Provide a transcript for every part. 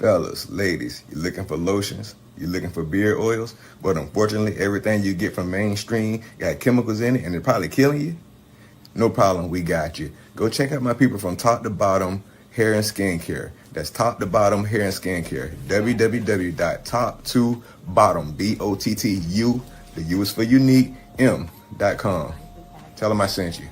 Fellas, ladies, you looking for lotions? You looking for beard oils? But unfortunately, everything you get from mainstream got chemicals in it and it's probably killing you? No problem, we got you. Go check out my people from Top to Bottom Hair and Skincare. That's Top to Bottom Hair and Skincare. www.top2bottom, BOTTU, the U is for unique, M.com. Tell them I sent you.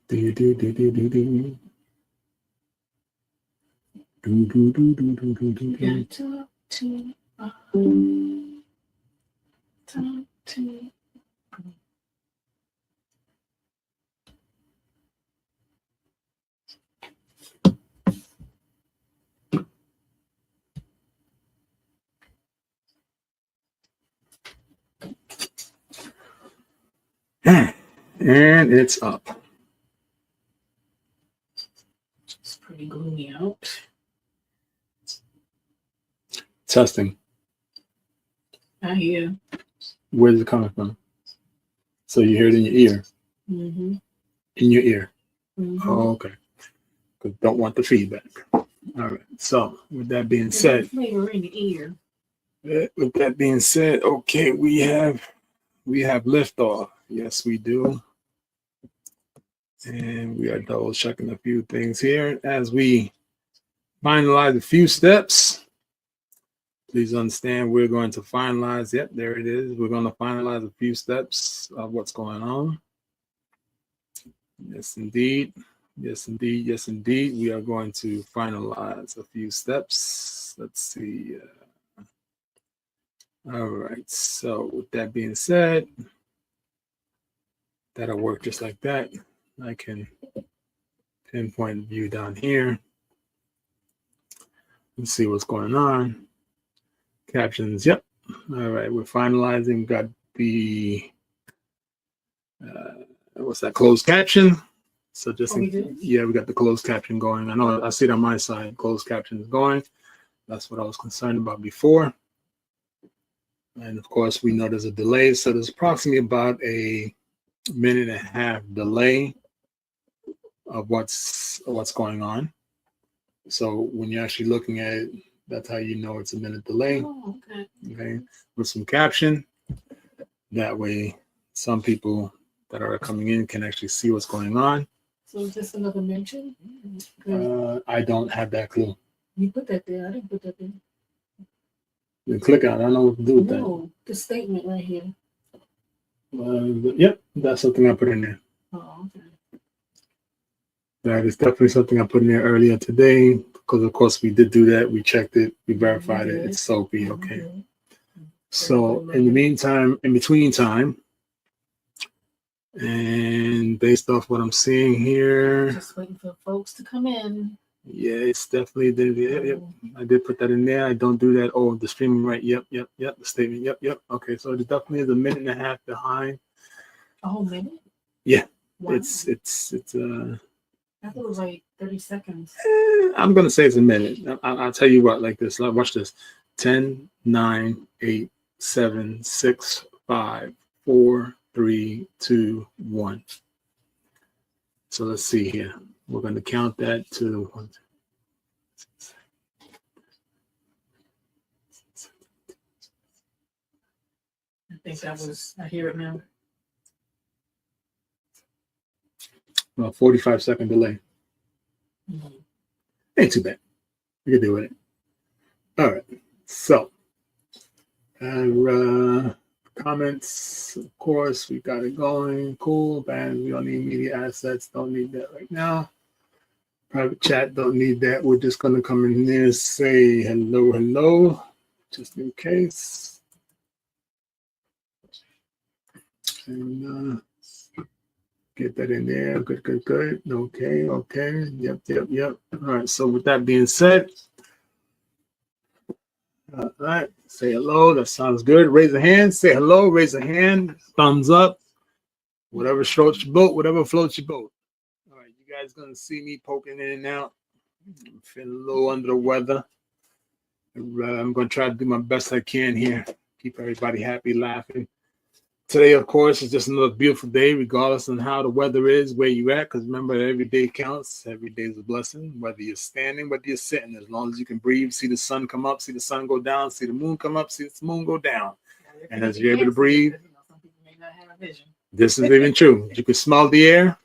Do do do do do do. Do do do do do do do. Talk to talk to. And it's up. It's pretty gloomy out. Testing. I hear. Where's it coming from? So you hear it in your ear. Mm-hmm. In your ear. Mm-hmm. Oh, okay. Because don't want the feedback. All right. So with that being said, Flavor in the ear. with that being said, okay, we have liftoff. Yes, we do. And we are double checking a few things here as we finalize a few steps. Please understand we're going to finalize. Yep, there it is. We're going to finalize a few steps of what's going on. Yes, indeed. Yes, indeed. Yes, indeed. We are going to finalize a few steps. Let's see. All right. So with that being said, that'll work just like that. I can pinpoint view down here. Let's see what's going on. Captions. Yep. All right. We're finalizing. Got the what's that? Closed caption. So just we got the closed caption going. I know I see it on my side. Closed caption is going. That's what I was concerned about before. And of course, we know there's a delay. So there's approximately about a minute and a half delay of what's going on. So when you're actually looking at it, that's how you know it's a minute delay. Oh, okay. Okay, with some caption. That way, some people that are coming in can actually see what's going on. So is this another mention? I don't have that clue. You put that there. I didn't put that there. You click on it. I don't know what to do with that. No, the statement right here. Yep, that's something I put in there. Oh, okay. That is definitely something I put in there earlier today because, of course, we did do that. We checked it. We verified it. It's soapy. Okay. So in the meantime, in between time, and based off what I'm seeing here, just waiting for folks to come in. Yeah, it's definitely yep. I did put that in there. I don't do that. Oh, the streaming right. Yep. The statement. Yep. Okay, so it definitely is a minute and a half behind. A whole minute? Yeah. Wow. It's I thought it was like 30 seconds. I'm gonna say it's a minute. I'll tell you what, like this. Watch this. 10, 9, 8, 7, 6, 5, 4, 3, 2, 1. So let's see here. We're going to count that to 1, 2, 3, 4. I think that was, I hear it now. Well, 45-second delay. Mm-hmm. Ain't too bad. We can do it. All right. So, comments, of course, we got it going. Cool. Band, we don't need media assets. Don't need that right now. Private chat, don't need that. We're just going to come in here and say hello, just in case. And get that in there. Good. Okay. Yep. All right. So with that being said, all right. Say hello. That sounds good. Raise a hand. Say hello. Raise a hand. Thumbs up. Whatever floats your boat. All right. You guys going to see me poking in and out. I'm feeling a little under the weather. I'm going to try to do my best I can here. Keep everybody happy, laughing. Today, of course, is just another beautiful day, regardless of how the weather is, where you at. Because remember, every day counts. Every day is a blessing. Whether you're standing, whether you're sitting, as long as you can breathe, see the sun come up, see the sun go down, see the moon come up, see the moon go down. And as you're able to breathe, some people may not have vision. this is even true. You can smell the air.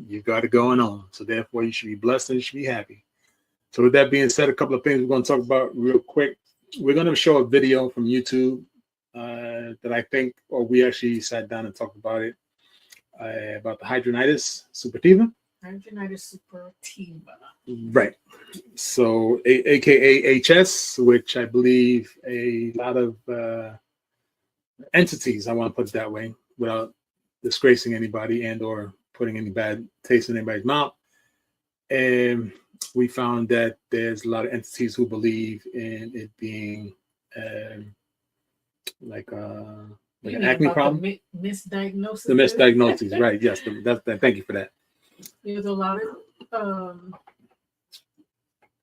You got it going on. So therefore, you should be blessed and you should be happy. So with that being said, a couple of things we're going to talk about real quick. We're going to show a video from YouTube that I think, or we actually sat down and talked about it, about the hidradenitis suppurativa. Hidradenitis Suppurativa. Right. So, AKA HS, which I believe a lot of entities, I want to put it that way, without disgracing anybody and or putting any bad taste in anybody's mouth. And we found that there's a lot of entities who believe in it being like an acne problem. The misdiagnosis. The misdiagnosis, right? Yes, thank you for that. There's a lot of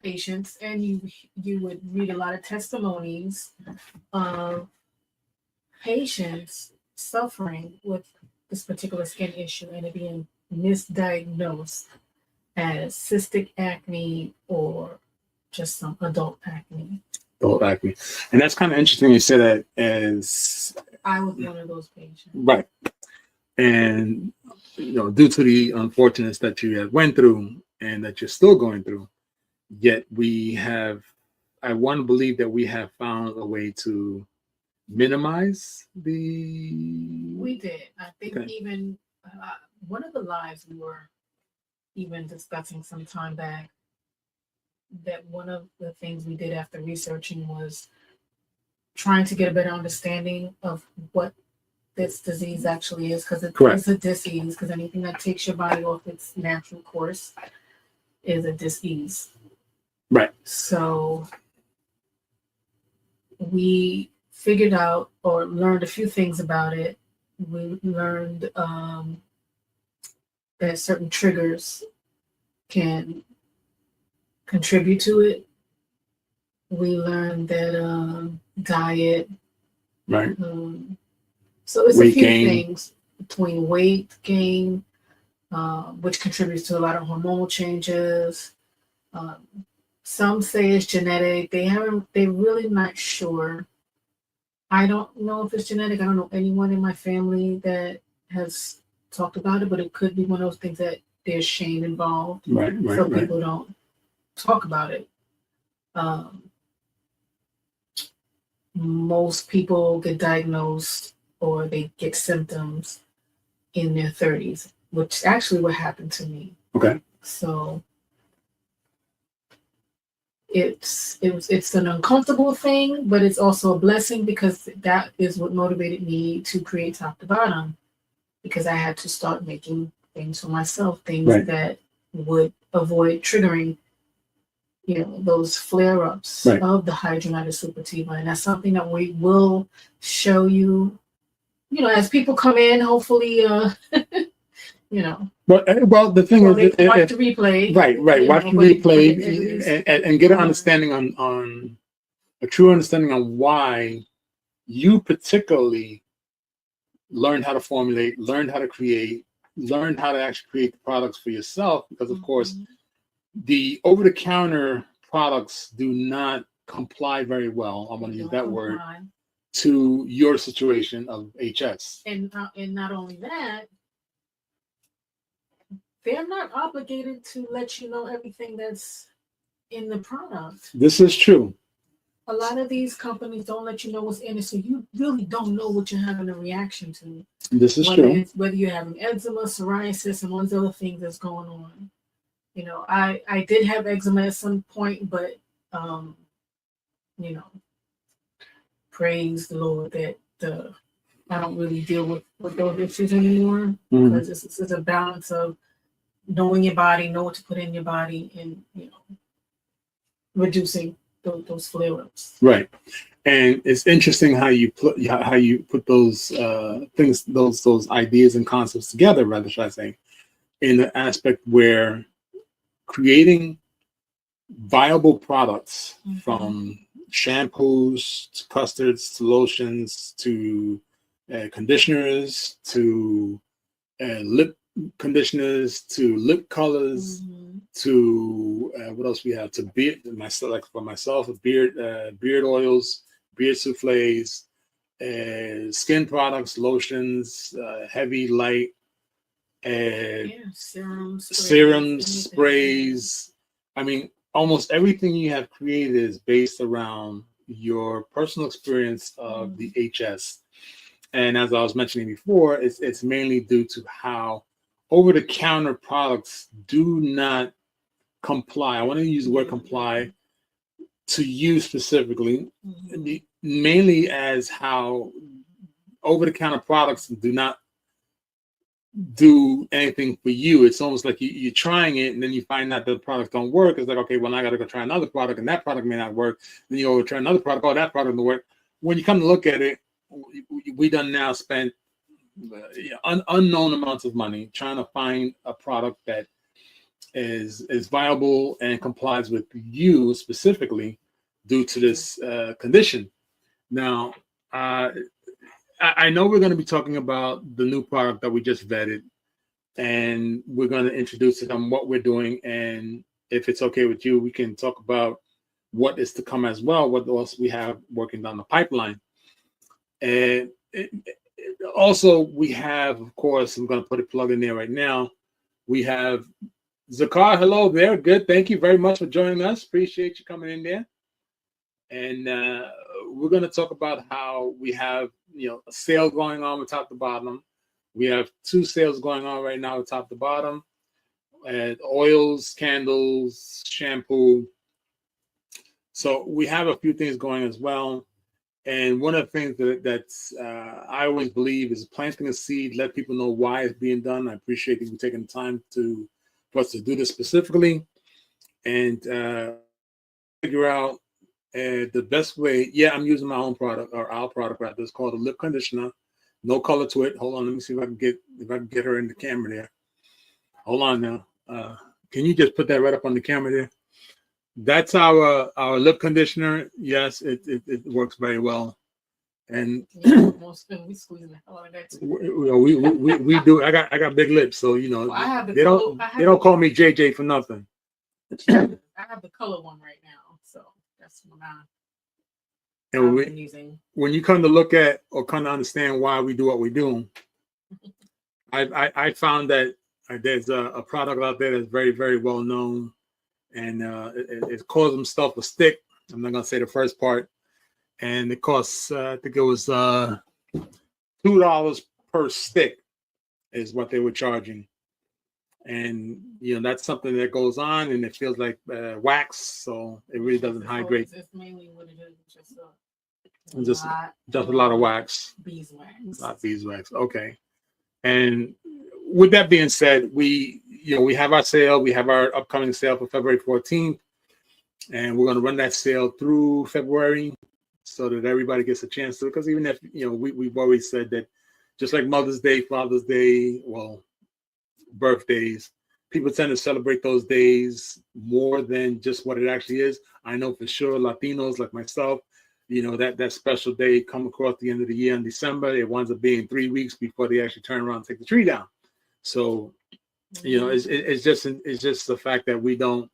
patients, and you would read a lot of testimonies of patients suffering with this particular skin issue and it being misdiagnosed as cystic acne or just some adult acne. Adult acne, and that's kind of interesting. You say that, as I was one of those patients. Right, and due to the unfortunates that you have went through and that you're still going through, yet I want to believe that we have found a way to minimize the. We did. I think even one of the lives we were even discussing some time back, that one of the things we did after researching was trying to get a better understanding of what this disease actually is, because it's a disease, because anything that takes your body off its natural course is a disease. Right. So we figured out or learned a few things about it. We learned that certain triggers can contribute to it. We learned that diet, right? So it's weight a few gain. Things between weight gain, which contributes to a lot of hormonal changes. Some say it's genetic. They're really not sure. I don't know if it's genetic. I don't know anyone in my family that has talked about it, but it could be one of those things that there's shame involved. Right. So people don't talk about it. Most people get diagnosed or they get symptoms in their 30s, which actually what happened to me. Okay. So it's an uncomfortable thing, but it's also a blessing, because that is what motivated me to create Top to Bottom, because I had to start making things for myself, things that would avoid triggering those flare-ups of the hidradenitis suppurativa. And that's something that we will show you, as people come in, hopefully, Well, the thing is, watch the replay. Right. Watch the replay and get an understanding on a true understanding on why you particularly learned how to formulate, learned how to create, learned how to actually create the products for yourself. Because of course, the over-the-counter products do not comply very well. I'm going to use that word to your situation of HS. And not only that, they're not obligated to let you know everything that's in the product. This is true. A lot of these companies don't let you know what's in it, so you really don't know what you're having a reaction to. This is true. Whether you're having eczema, psoriasis, and all these other things that's going on. I did have eczema at some point, but praise the Lord that I don't really deal with those issues anymore, because it's a balance of knowing your body, know what to put in your body, and reducing those flare-ups. Right. And it's interesting how you put those things, those ideas and concepts together, rather, should I say, in the aspect where creating viable products from shampoos to custards to lotions to conditioners to lip conditioners to lip colors to what else we have, to beard, myself, like for myself, beard oils, beard souffles, skin products, lotions, heavy, light, serums, sprays. I mean, almost everything you have created is based around your personal experience of the HS. And as I was mentioning before, it's mainly due to how over-the-counter products do not comply. I want to use the word comply to you specifically, mainly as how over-the-counter products do not do anything for you. It's almost like you're trying it and then you find out that the products don't work. It's like, okay, well, now I got to go try another product and that product may not work. Then you go try another product. Oh, that product doesn't work. When you come to look at it, we done now spent unknown amounts of money trying to find a product that is viable and complies with you specifically due to this condition. Now, I know we're going to be talking about the new product that we just vetted, and we're going to introduce it on what we're doing. And if it's okay with you, we can talk about what is to come as well, what else we have working down the pipeline. And also, we have, of course, I'm going to put a plug in there right now. We have Zakar. Hello there. Good. Thank you very much for joining us. Appreciate you coming in there. And we're going to talk about how we have, a sale going on with top to bottom. We have 2 sales going on right now with top to bottom. Oils, candles, shampoo. So we have a few things going as well. And one of the things that's I always believe is planting a seed, let people know why it's being done. I appreciate you taking the time for us to do this specifically and figure out the best way. Yeah, I'm using my own product, or our product rather. It's called a lip conditioner. No color to it. Hold on, let me see if I can get her in the camera there. Hold on now. Can you just put that right up on the camera there? That's our lip conditioner. Yes, it works very well. And we squeezing the hell out of that too. We do. I got big lips, so well, they don't call me JJ for nothing. I have the color one right now, so that's what I'm using. When you come to look at or come to understand why we do what we do, I found that there's a product out there that's very, very well known, and it calls themselves a stick. I'm not gonna say the first part. And it costs, I think it was $2 per stick is what they were charging. And, that's something that goes on and it feels like wax. So it really doesn't hydrate. It's mainly what it is. Just a lot of wax. Beeswax. Not beeswax. Okay. And with that being said, we have our sale. We have our upcoming sale for February 14th. And we're going to run that sale through February, so that everybody gets a chance to, because even if, we've always said that just like Mother's Day, Father's Day, well, birthdays, people tend to celebrate those days more than just what it actually is. I know for sure Latinos like myself, that special day come across the end of the year in December, it winds up being 3 weeks before they actually turn around and take the tree down. So, it's just the fact that we don't.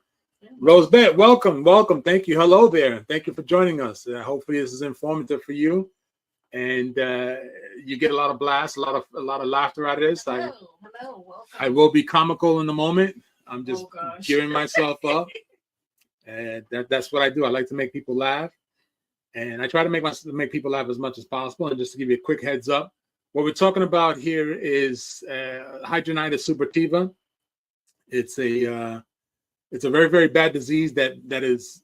Rosebeth, welcome. Thank you. Hello there. Thank you for joining us. Hopefully this is informative for you, and you get a lot of blasts, a lot of laughter out of this. Hello, welcome. I will be comical in the moment. I'm just gearing myself up, and that's what I do. I like to make people laugh, and I try to make people laugh as much as possible. And just to give you a quick heads up, what we're talking about here is Hidradenitis Suppurativa. It's a very, very bad disease that is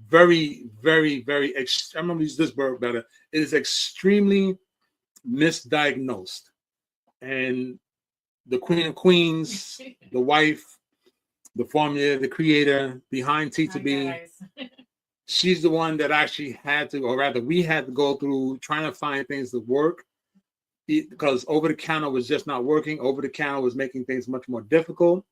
very, very, very. I'm going to use this word better. It is extremely misdiagnosed, and the Queen of Queens, the wife, the formula, the creator behind T2B, she's the one that actually had to, or rather, we had to go through trying to find things that work, because over the counter was just not working. Over the counter was making things much more difficult,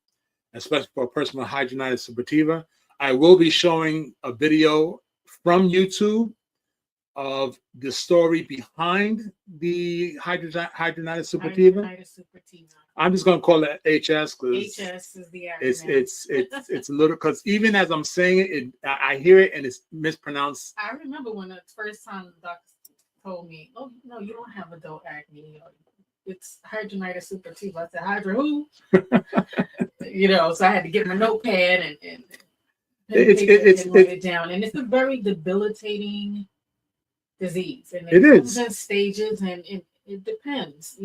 especially for a person with hidradenitis suppurativa. I will be showing a video from YouTube of the story behind the hidradenitis suppurativa. Hidradenitis suppurativa. I'm just gonna call it HS because HS is the it's acronym. it's a little, because even as I'm saying it, I hear it and it's mispronounced. I remember when the first time the doctor told me, "Oh no, you don't have adult acne. It's hidradenitis suppurativa." I said, "Hydra who?" So I had to get my notepad and write it down. And it's a very debilitating disease, and it comes in stages, and it depends.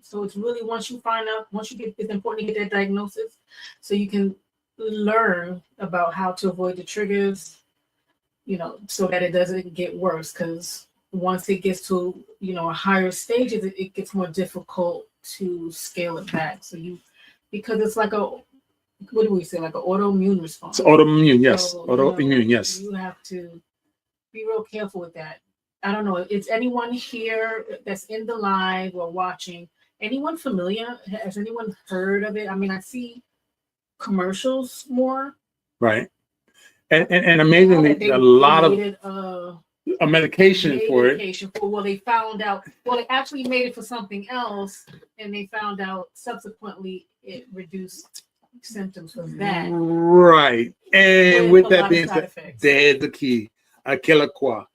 So it's really once you get, it's important to get that diagnosis, so you can learn about how to avoid the triggers, so that it doesn't get worse. Because once it gets to a higher stages, it gets more difficult to scale it back. So because it's like what do we say, like an autoimmune response. It's autoimmune, yes. So, Autoimmune, yes. You have to be real careful with that. I don't know. Is anyone here that's in the live or watching, anyone familiar? Has anyone heard of it? I mean, I see commercials more. Right. And amazingly, a lot of a medication for it. Well, they found out. Well, they actually made it for something else, and they found out subsequently it reduced symptoms from that. Right. And with that being said, there's the key. Aquilaqua.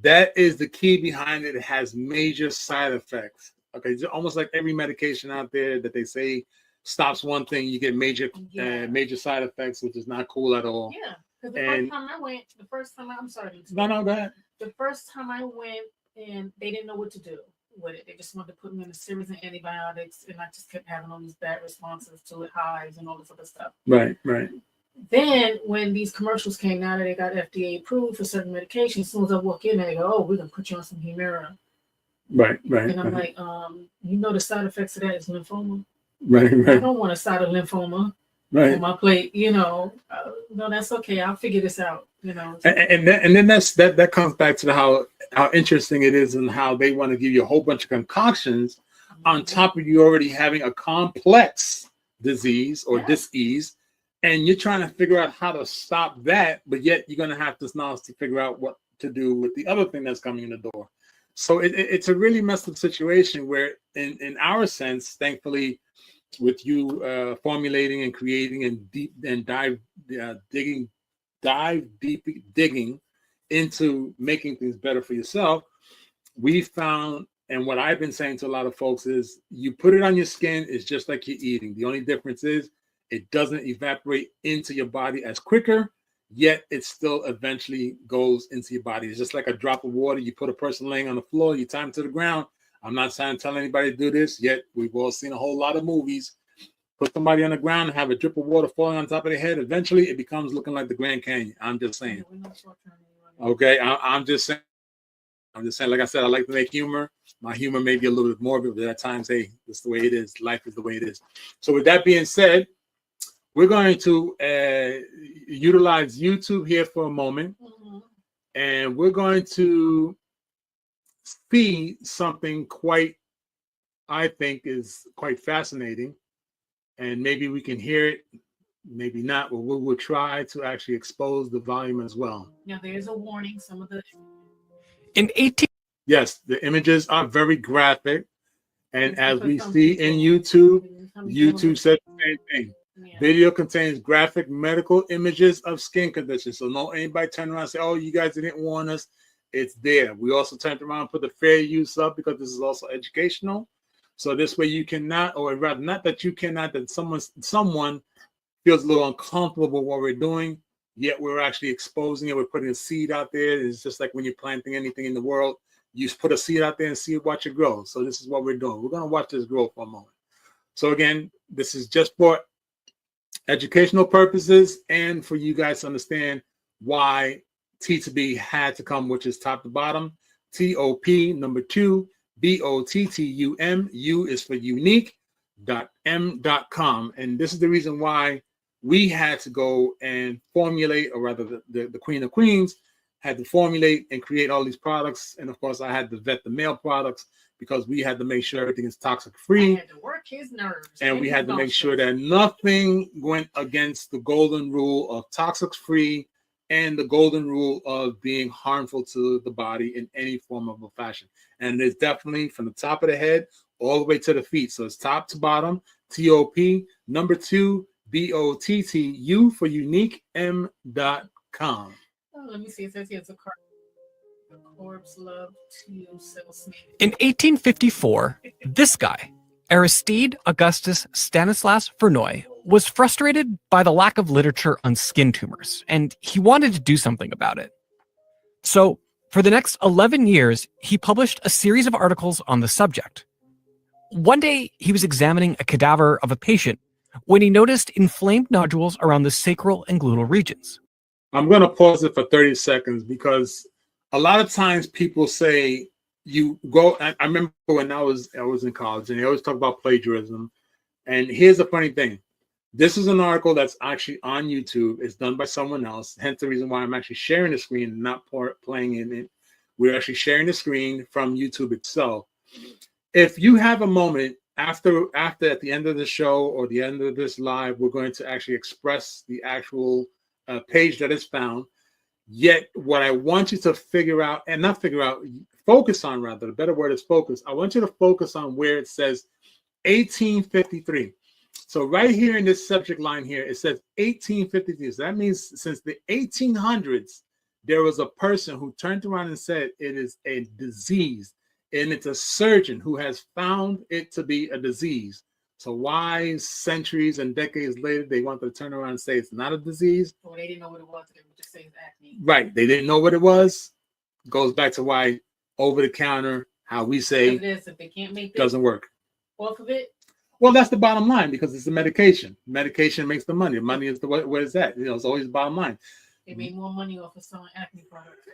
That is the key behind it. It has major side effects. Okay, it's almost like every medication out there that they say stops one thing, you get major side effects, which is not cool at all. Yeah, because the first time I'm sorry. No, go ahead. The first time I went, and they didn't know what to do with it. They just wanted to put me in a series of antibiotics, and I just kept having all these bad responses to it, hives and all this other stuff. Right. Then when these commercials came out and they got FDA approved for certain medications, as soon as I walk in, they go, "Oh, we're gonna put you on some Humira." Right. And I'm like, the side effects of that is lymphoma. Right. I don't want a side of lymphoma on my plate. No, that's okay. I'll figure this out. And then that comes back to how interesting it is and how they want to give you a whole bunch of concoctions on top of you already having a complex disease or disease. And you're trying to figure out how to stop that, but yet you're going to have this knowledge to figure out what to do with the other thing that's coming in the door. So it's a really messed up situation where, in our sense, thankfully, with you formulating and creating and dive deep digging into making things better for yourself, we found, and what I've been saying to a lot of folks is, you put it on your skin, it's just like you're eating. The only difference is it doesn't evaporate into your body as quicker, yet it still eventually goes into your body. It's just like a drop of water. You put a person laying on the floor, you tie them to the ground. I'm not trying to tell anybody to do this, yet we've all seen a whole lot of movies. Put somebody on the ground and have a drip of water falling on top of their head. Eventually, it becomes looking like the Grand Canyon. I'm just saying. Okay, I'm just saying. Like I said, I like to make humor. My humor may be a little bit morbid, but at times, hey, that's the way it is. Life is the way it is. So with that being said, we're going to utilize YouTube here for a moment, and we're going to see something I think is quite fascinating, and maybe we can hear it, maybe not, but we will try to actually expose the volume as well. Now, there's a warning. Some of the Yes, the images are very graphic, and as we see in YouTube said the same thing. Yeah. Video contains graphic medical images of skin conditions. So don't anybody turn around and say, "Oh, you guys didn't warn us." It's there. We also turned around and put the fair use up because this is also educational. So this way you cannot, or rather not that you cannot, that someone feels a little uncomfortable with what we're doing, yet we're actually exposing it. We're putting a seed out there. It's just like when you're planting anything in the world, you put a seed out there and see it, watch it grow. So this is what we're doing. We're going to watch this grow for a moment. So again, this is just for educational purposes and for you guys to understand why T2B had to come, which is top to bottom. TOP number 2, BOTTUM. U is for unique.m.com. And this is the reason why we had to go and formulate, or rather the Queen of Queens had to formulate and create all these products. And of course, I had to vet the male products because we had to make sure everything is toxic free. I had to work his nerves. And we had to make sure that nothing went against the golden rule of toxic free, and the golden rule of being harmful to the body in any form of a fashion. And it's definitely from the top of the head all the way to the feet. So it's top to bottom, TOP, number 2, BOTTU for uniquem.com. Oh, let me see. It says here it's a corpse love to salesman. In 1854, this guy, Aristide Augustus Stanislas Verneuil, was frustrated by the lack of literature on skin tumors, and he wanted to do something about it. So, for the next 11 years, he published a series of articles on the subject. One day, he was examining a cadaver of a patient when he noticed inflamed nodules around the sacral and gluteal regions. I'm going to pause it for 30 seconds because a lot of times people say you go. I remember when I was in college, and they always talk about plagiarism. And here's the funny thing: this is an article that's actually on YouTube. It's done by someone else. Hence the reason why I'm actually sharing the screen and not playing in it. We're actually sharing the screen from YouTube itself. If you have a moment after at the end of the show or the end of this live, we're going to actually express the actual page that is found. Yet what I want you to figure out, and not figure out, focus on, rather, the better word is focus. I want you to focus on where it says 1853. So right here in this subject line here, it says 1853. So that means since the 1800s, there was a person who turned around and said it is a disease, and it's a surgeon who has found it to be a disease. So why centuries and decades later they want to turn around and say it's not a disease? Well, they didn't know what it was. They would just say it's acne. Right. They didn't know what it was. Goes back to why over the counter, how we say if they can't make it doesn't work. off of it. Well, that's the bottom line because it's the medication. Medication makes the money. The money is where is that? You know, it's always the bottom line. They made more money off of selling acne products.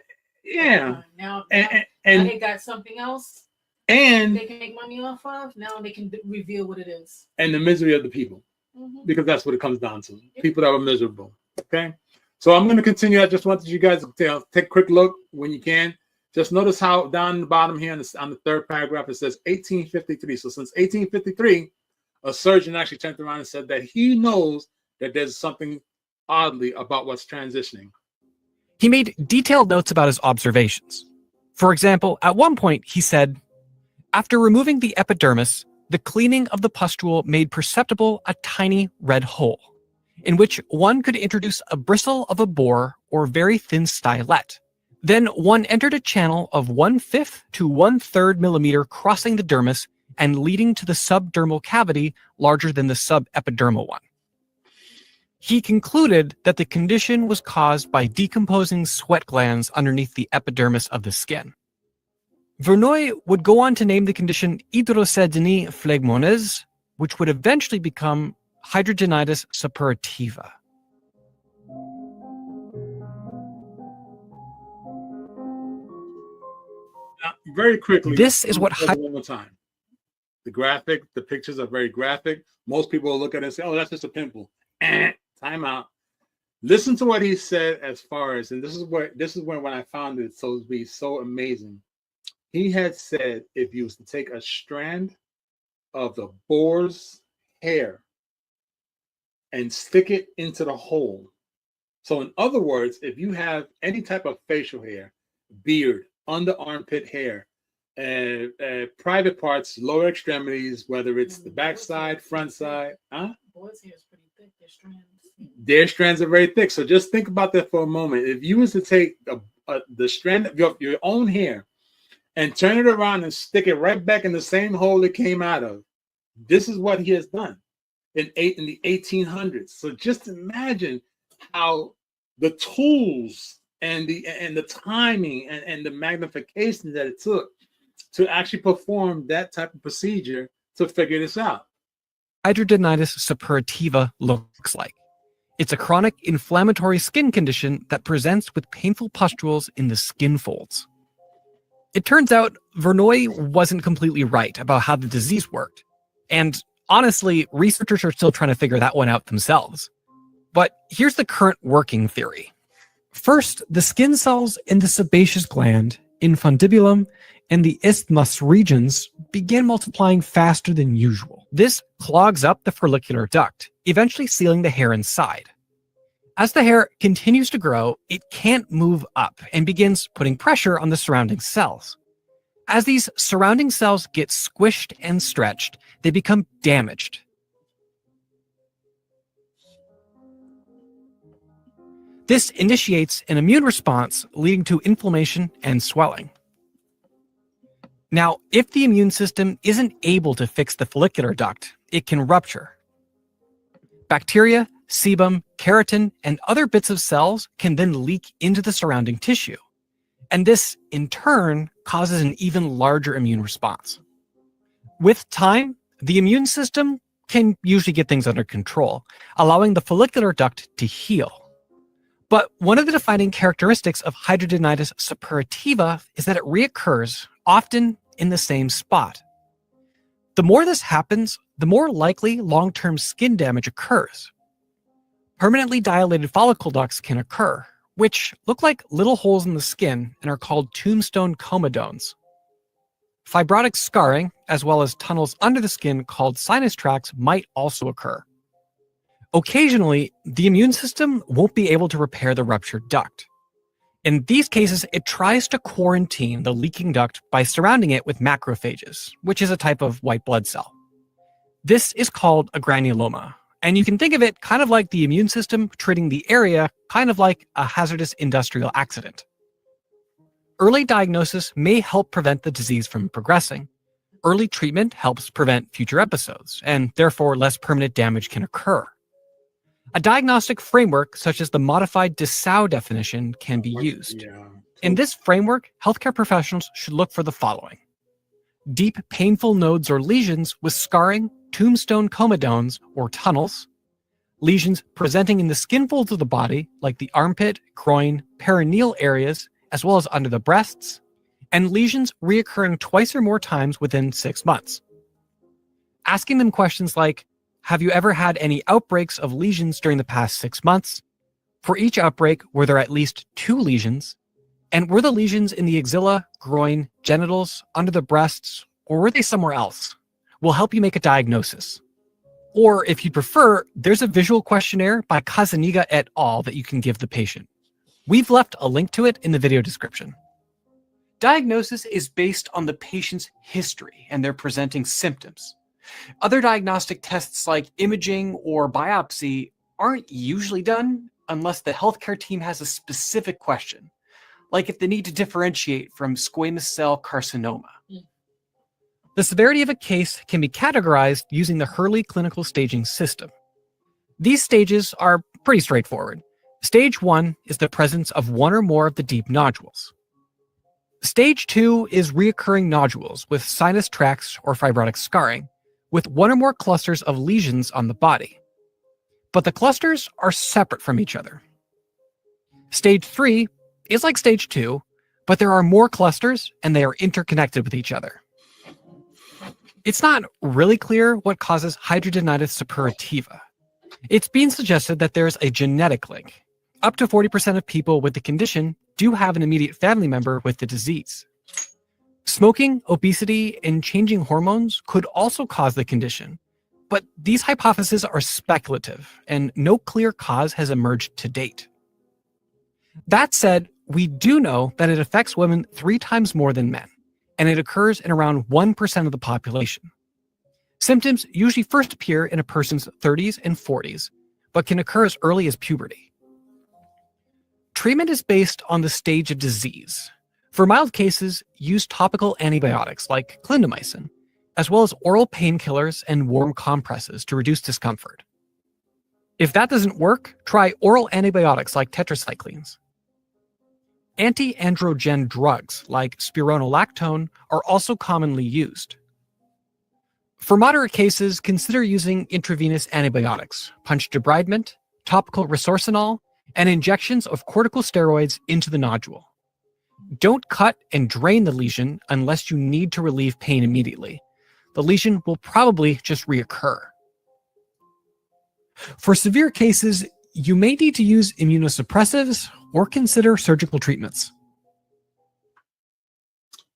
Yeah. Now And they got something else and they can make money off of. Now they can reveal what it is. and the misery of the people, Mhm. because that's what it comes down to. People that were miserable. Okay. So I'm going to continue. I just wanted you guys to take a quick look when you can. Just notice how down the bottom here on the third paragraph, it says 1853. So since 1853, a surgeon actually turned around and said that he knows that there's something oddly about what's transitioning. He made detailed notes about his observations. For example, at one point he said, after removing the epidermis, the cleaning of the pustule made perceptible a tiny red hole, in which one could introduce a bristle of a boar or very thin stylet. Then one entered a channel of 1/5 to 1/3 millimeter crossing the dermis and leading to the subdermal cavity larger than the subepidermal one. He concluded that the condition was caused by decomposing sweat glands underneath the epidermis of the skin. Verneuil would go on to name the condition hydradenitis phlegmones, which would eventually become hidradenitis suppurativa. Now, very quickly, This is what one more time. The pictures are very graphic. Most people will look at it and say, "Oh, that's just a pimple." Time out. Listen to what he said as far as, and this is when I found it to be so amazing. He had said if you was to take a strand of the boar's hair and stick it into the hole. So in other words, if you have any type of facial hair, beard, under armpit hair, private parts, lower extremities, whether it's the back side, front side, Boys' hair is pretty thick. Their strands. Their strands are very thick. So just think about that for a moment. If you was to take the strand of your own hair and turn it around and stick it right back in the same hole it came out of, this is what he has done in the 1800s. So just imagine how the tools and the timing and the magnification that it took to actually perform that type of procedure to figure this out. Hidradenitis suppurativa looks like. It's a chronic inflammatory skin condition that presents with painful pustules in the skin folds. It turns out Verneuil wasn't completely right about how the disease worked. And honestly, researchers are still trying to figure that one out themselves. But here's the current working theory. First, the skin cells in the sebaceous gland, infundibulum, and the isthmus regions begin multiplying faster than usual. This clogs up the follicular duct, eventually sealing the hair inside. As the hair continues to grow, it can't move up and begins putting pressure on the surrounding cells. As these surrounding cells get squished and stretched, they become damaged. This initiates an immune response leading to inflammation and swelling. Now, if the immune system isn't able to fix the follicular duct, it can rupture. Bacteria, sebum, keratin, and other bits of cells can then leak into the surrounding tissue. And this, in turn, causes an even larger immune response. With time, the immune system can usually get things under control, allowing the follicular duct to heal. But one of the defining characteristics of hidradenitis suppurativa is that it reoccurs, often in the same spot. The more this happens, the more likely long-term skin damage occurs. Permanently dilated follicle ducts can occur, which look like little holes in the skin and are called tombstone comedones. Fibrotic scarring, as well as tunnels under the skin called sinus tracts, might also occur. Occasionally, the immune system won't be able to repair the ruptured duct. In these cases, it tries to quarantine the leaking duct by surrounding it with macrophages, which is a type of white blood cell. This is called a granuloma, and you can think of it kind of like the immune system treating the area kind of like a hazardous industrial accident. Early diagnosis may help prevent the disease from progressing. Early treatment helps prevent future episodes, and therefore less permanent damage can occur. A diagnostic framework such as the modified Dessau definition can be used. In this framework, healthcare professionals should look for the following: deep, painful nodes or lesions with scarring, tombstone comedones or tunnels, lesions presenting in the skin folds of the body like the armpit, groin, perineal areas, as well as under the breasts, and lesions reoccurring twice or more times within 6 months. Asking them questions like, have you ever had any outbreaks of lesions during the past 6 months? For each outbreak, were there at least 2 lesions? And were the lesions in the axilla, groin, genitals, under the breasts, or were they somewhere else? Will help you make a diagnosis. Or if you prefer, there's a visual questionnaire by Kazaniga et al. That you can give the patient. We've left a link to it in the video description. Diagnosis is based on the patient's history and their presenting symptoms. Other diagnostic tests like imaging or biopsy aren't usually done unless the healthcare team has a specific question, like if they need to differentiate from squamous cell carcinoma. The severity of a case can be categorized using the Hurley clinical staging system. These stages are pretty straightforward. Stage 1 is the presence of one or more of the deep nodules. Stage 2 is reoccurring nodules with sinus tracts or fibrotic scarring, with one or more clusters of lesions on the body. But the clusters are separate from each other. Stage 3 is like stage 2, but there are more clusters and they are interconnected with each other. It's not really clear what causes hidradenitis suppurativa. It's being suggested that there's a genetic link. Up to 40% of people with the condition do have an immediate family member with the disease. Smoking, obesity, and changing hormones could also cause the condition, but these hypotheses are speculative, and no clear cause has emerged to date. That said, we do know that it affects women 3 times more than men, and it occurs in around 1% of the population. Symptoms usually first appear in a person's 30s and 40s, but can occur as early as puberty. Treatment is based on the stage of disease. For mild cases, use topical antibiotics like clindamycin, as well as oral painkillers and warm compresses to reduce discomfort. If that doesn't work, try oral antibiotics like tetracyclines. Anti-androgen drugs like spironolactone are also commonly used. For moderate cases, consider using intravenous antibiotics, punch debridement, topical resorcinol, and injections of corticosteroids into the nodule. Don't cut and drain the lesion unless you need to relieve pain immediately. The lesion will probably just reoccur. For severe cases, you may need to use immunosuppressives or consider surgical treatments.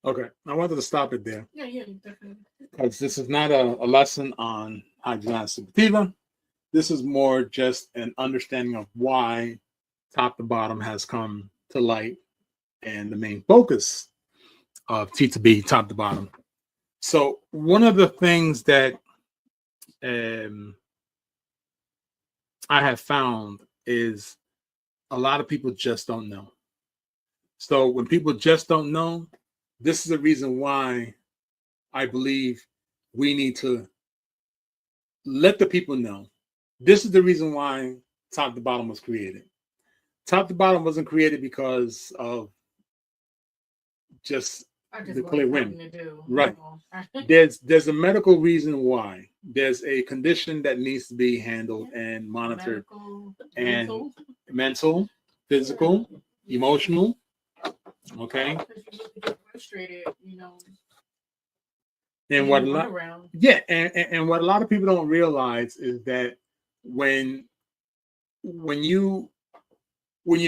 Okay, I wanted to stop it there Yeah, definitely. because this is not a lesson on hidradenitis suppurativa. This is more just an understanding of why top to bottom has come to light and the main focus of T2B, top to bottom. So one of the things that I have found is a lot of people just don't know. So when people just don't know, this is the reason why I believe we need to let the people know. This is the reason why top to bottom was created. Top to bottom wasn't created because of just the clear whim. Right. There's a medical reason why. There's a condition that needs to be handled and monitored. And mental, physical, emotional. Okay. Frustrated, you know. And what and what a lot of people don't realize is that when you're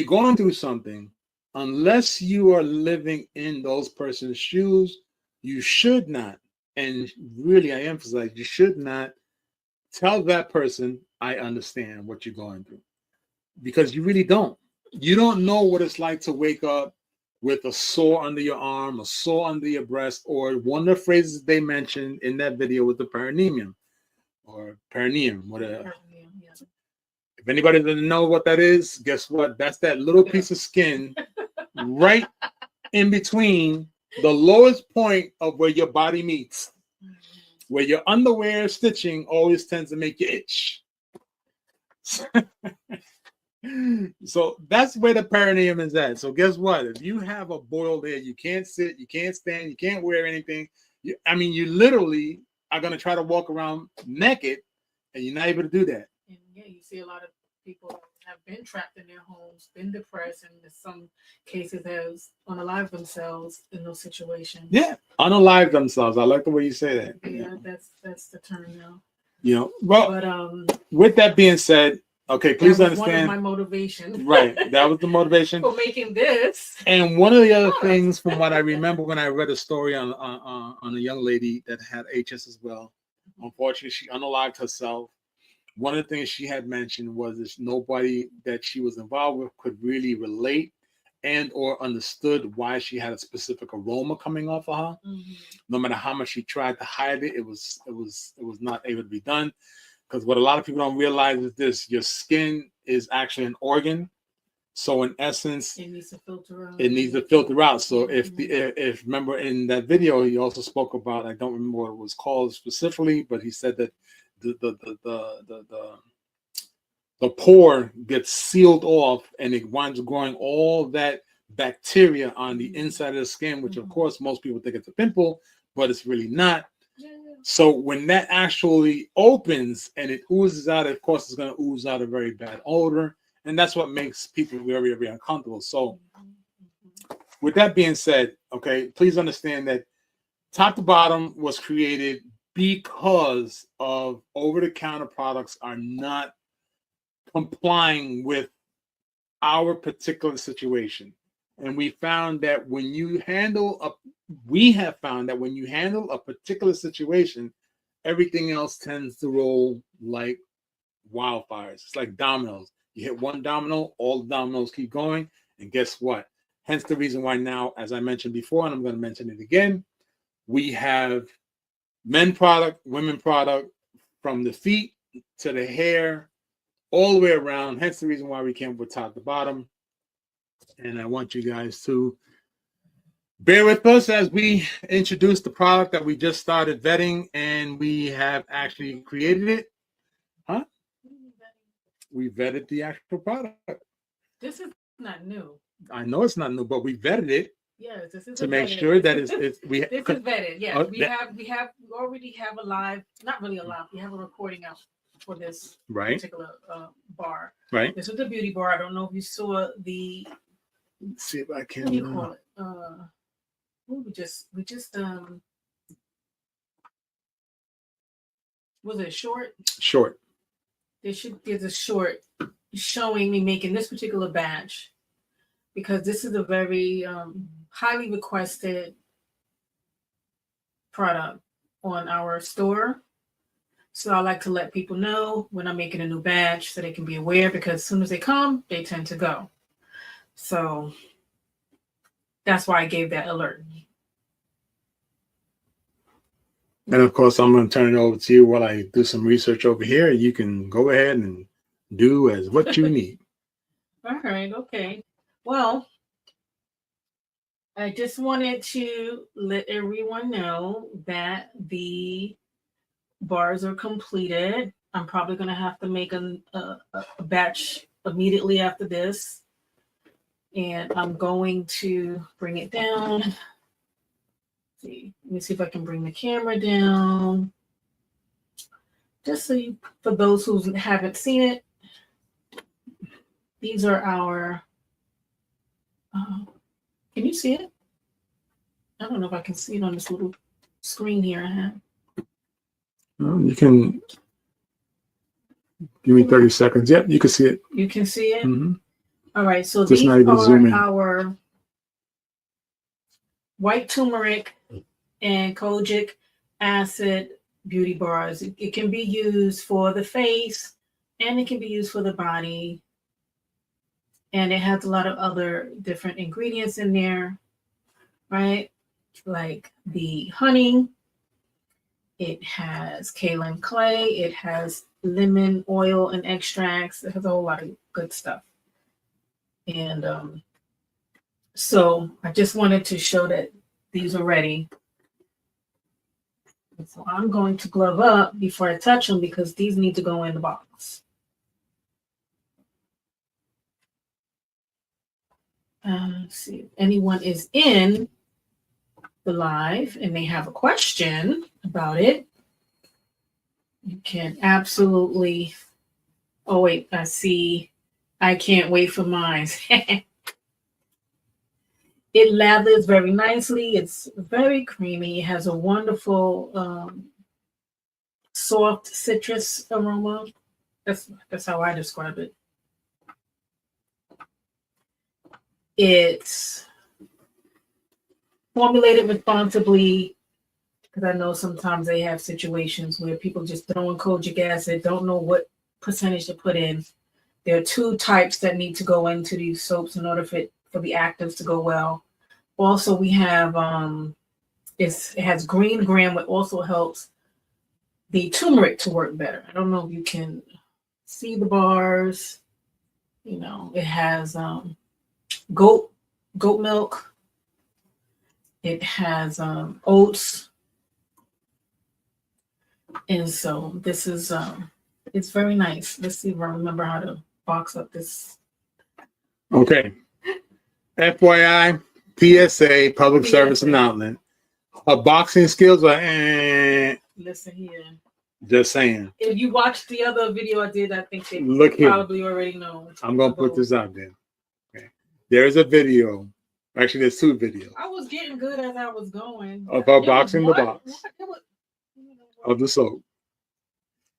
going through something, unless you are living in those person's shoes, you should not, and really I emphasize, you should not tell that person, I understand what you're going through, because you really don't. You don't know what it's like to wake up with a sore under your arm, a sore under your breast, or one of the phrases they mentioned in that video was the perineum or perineum, whatever. If anybody doesn't know what that is, guess what? That's that little piece of skin right in between the lowest point of where your body meets, where your underwear stitching always tends to make you itch. So that's where the perineum is at. So guess what? If you have a boil there, you can't sit, you can't stand, you can't wear anything. You literally are going to try to walk around naked, and you're not able to do that. And yeah, you see a lot of people have been trapped in their homes, been depressed, and in some cases have unalived themselves in those situations. Yeah, unalive themselves. I like the way you say that. Yeah, that's the term now. Well, but with that being said, okay, please understand. One of my motivation. Right, that was the motivation for making this. And one of the other things, from what I remember, when I read a story on a young lady that had HS as well. Unfortunately, she unalived herself. One of the things she had mentioned was that nobody that she was involved with could really relate and or understood why she had a specific aroma coming off of her. Mm-hmm. No matter how much she tried to hide it, it was not able to be done. Because what a lot of people don't realize is this: your skin is actually an organ. So in essence, it needs to filter out. So if remember in that video, he also spoke about, I don't remember what it was called specifically, but he said that the pore gets sealed off and it winds up growing all that bacteria on the inside of the skin, which of course most people think it's a pimple, but it's really not. So when that actually opens and it oozes out, of course, it's going to ooze out a very bad odor. And that's what makes people very, very uncomfortable. So with that being said, okay, please understand that top to bottom was created because of over-the-counter products are not complying with our particular situation. And we have found that when you handle a particular situation, everything else tends to roll like wildfires. It's like dominoes. You hit one domino, all the dominoes keep going. And guess what? Hence the reason why now, as I mentioned before, and I'm going to mention it again, we have men product, women product, from the feet to the hair, all the way around. Hence the reason why we came with top to bottom. And I want you guys to bear with us as we introduce the product that we just started vetting, and we have actually created it. Huh? We vetted the actual product. This is not new. I know it's not new, but we vetted it. Yes, this is to make sure that it's we. This is vetted. Yeah, we already have a live, not really a live. We have a recording out for this particular bar. Right. This was the beauty bar. I don't know if you saw the. Let's see if I can. What do you call it? We just was it short? Short. There's a short showing me making this particular batch, because this is a very highly requested product on our store. So I like to let people know when I'm making a new batch so they can be aware, because as soon as they come, they tend to go. So that's why I gave that alert. And of course, I'm going to turn it over to you while I do some research over here. You can go ahead and do as what you need. All right, okay. Well, I just wanted to let everyone know that the bars are completed. I'm probably going to have to make a batch immediately after this. And I'm going to bring it down. See, let me see if I can bring the camera down. Just so you, for those who haven't seen it, these are our, can you see it? I don't know if I can see it on this little screen here I have. You can give me 30 seconds. Yep, you can see it. You can see it? Mm-hmm. All right, so Just these not even zoom in. are our white turmeric and kojic acid beauty bars. It can be used for the face and it can be used for the body. And it has a lot of other different ingredients in there, right? Like the honey, it has kaolin clay, it has lemon oil and extracts. It has a whole lot of good stuff. And so I just wanted to show that these are ready. So I'm going to glove up before I touch them because these need to go in the box. Let's see if anyone is in the live and they have a question about it. You can absolutely. Oh, wait, I see. I can't wait for mine. It lathers very nicely. It's very creamy. It has a wonderful soft citrus aroma. That's how I describe it. It's formulated responsibly, because I know sometimes they have situations where people just throw in kojic acid, don't know what percentage to put in. There are two types that need to go into these soaps in order for the actives to go well. Also, we have it has green gram, which also helps the turmeric to work better. I don't know if you can see the bars. You know, it has goat milk. It has oats, and so this is it's very nice. Let's see if I remember how to box up this. Okay. FYI, PSA, public service announcement. Her boxing skills are Listen here. Just saying. If you watched the other video I did, I think they probably already know. I'm going to put this out there. Okay. There's a video. Actually, there's two videos. I was getting good as I was going. Of her boxing the box of the soap.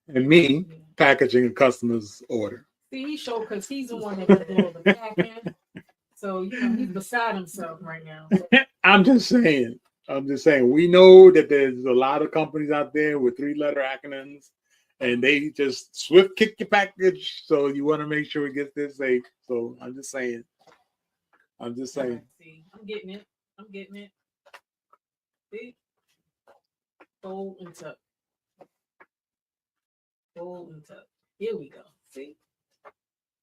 And me packaging a customer's order. See, he showed because he's the one that did all the packing. So, you know, he's beside himself right now. I'm just saying. We know that there's a lot of companies out there with 3-letter acronyms, and they just swift kick your package. So you want to make sure it gets there safe. So I'm just saying. See, I'm getting it. See? Fold and tuck. Fold and tuck. Here we go. See?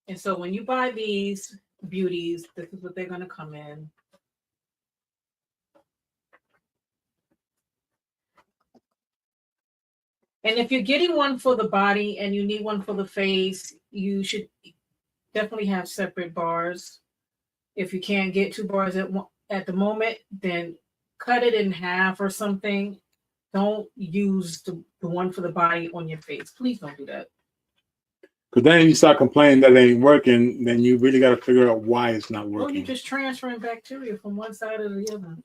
And so when you buy these beauties, this is what they're going to come in. And if you're getting one for the body and you need one for the face, you should definitely have separate bars. If you can't get 2 bars at the moment, then cut it in half or something. Don't use the one for the body on your face. Please don't do that. Because then you start complaining that it ain't working, then you really got to figure out why it's not working. Well, you're just transferring bacteria from one side to the other.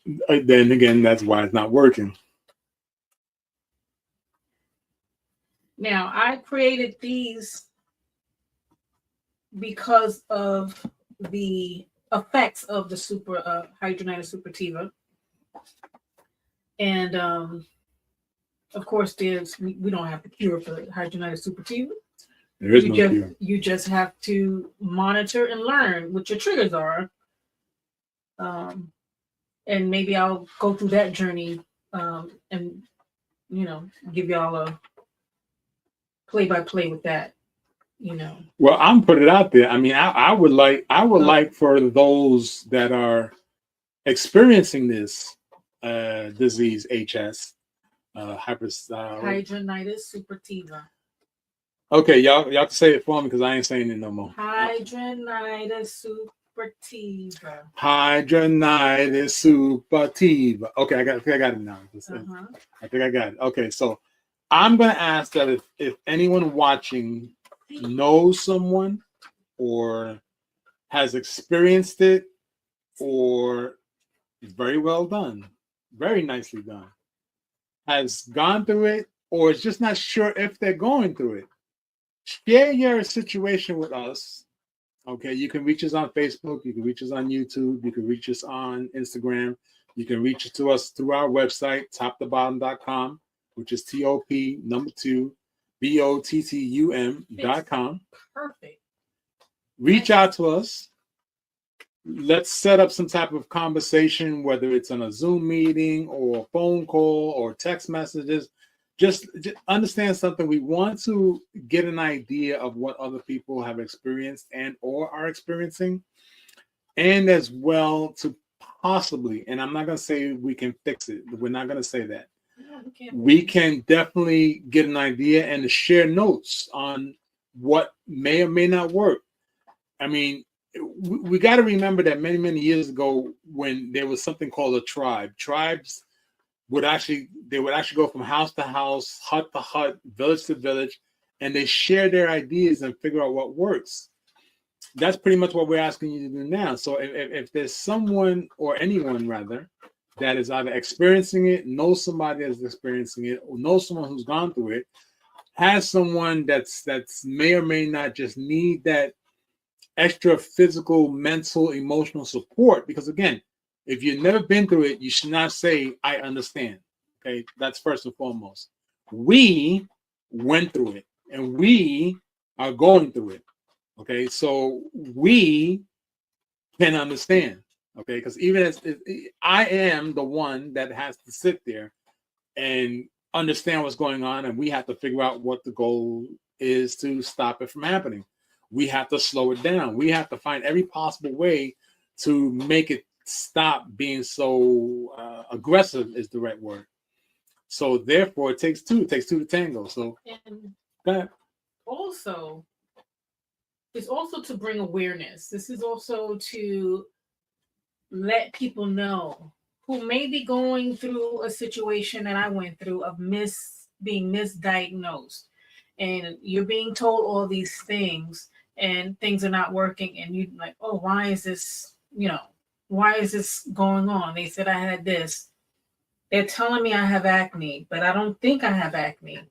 Then again, that's why it's not working. Now, I created these because of the effects of the Hidradenitis Suppurativa. And of course, we don't have the cure for hidradenitis suppurativa. There is no cure. You just have to monitor and learn what your triggers are. And maybe I'll go through that journey and, give y'all a play-by-play with that, Well, I'm putting it out there. I mean, I would like for those that are experiencing this disease, HS, hidradenitis suppurativa. Okay, y'all can say it for me because I ain't saying it no more. Hidradenitis suppurativa. Hidradenitis suppurativa. Okay, I got it now. I think I got it. Okay, so I'm gonna ask that if anyone watching knows someone or has experienced it, or very well done, very nicely done, has gone through it, or is just not sure if they're going through it, share your situation with us. Okay, you can reach us on Facebook, you can reach us on YouTube, you can reach us on Instagram, you can reach us through our website, toptobottom.com, which is TOP2BOTTUM.com. Perfect. Reach out to us. Let's set up some type of conversation, whether it's on a Zoom meeting or a phone call or text messages. Just understand something. We want to get an idea of what other people have experienced and or are experiencing, and as well to possibly, and I'm not going to say we can fix it. We're not going to say that. We can definitely get an idea and to share notes on what may or may not work. I mean, we got to remember that many years ago, when there was something called a tribe, tribes would actually go from house to house, hut to hut, village to village, and they share their ideas and figure out what works. That's pretty much what we're asking you to do now. So if there's someone, or anyone rather, that is either experiencing it, knows somebody that's experiencing it, or knows someone who's gone through it, has someone that's may or may not just need that extra physical, mental, emotional support, because again, if you've never been through it, you should not say, I understand. Okay, that's first and foremost. We went through it and we are going through it. Okay, so we can understand. Okay, because even as I am the one that has to sit there and understand what's going on, and we have to figure out what the goal is to stop it from happening. We have to slow it down. We have to find every possible way to make it stop being so aggressive is the right word. So therefore, it takes two. It takes two to tango. So and go ahead. also, it's also to bring awareness. This is also to let people know who may be going through a situation that I went through of being misdiagnosed, and you're being told all these things and things are not working, and you're like, oh, why is this going on? They said I had this. They're telling me I have acne, but I don't think I have acne.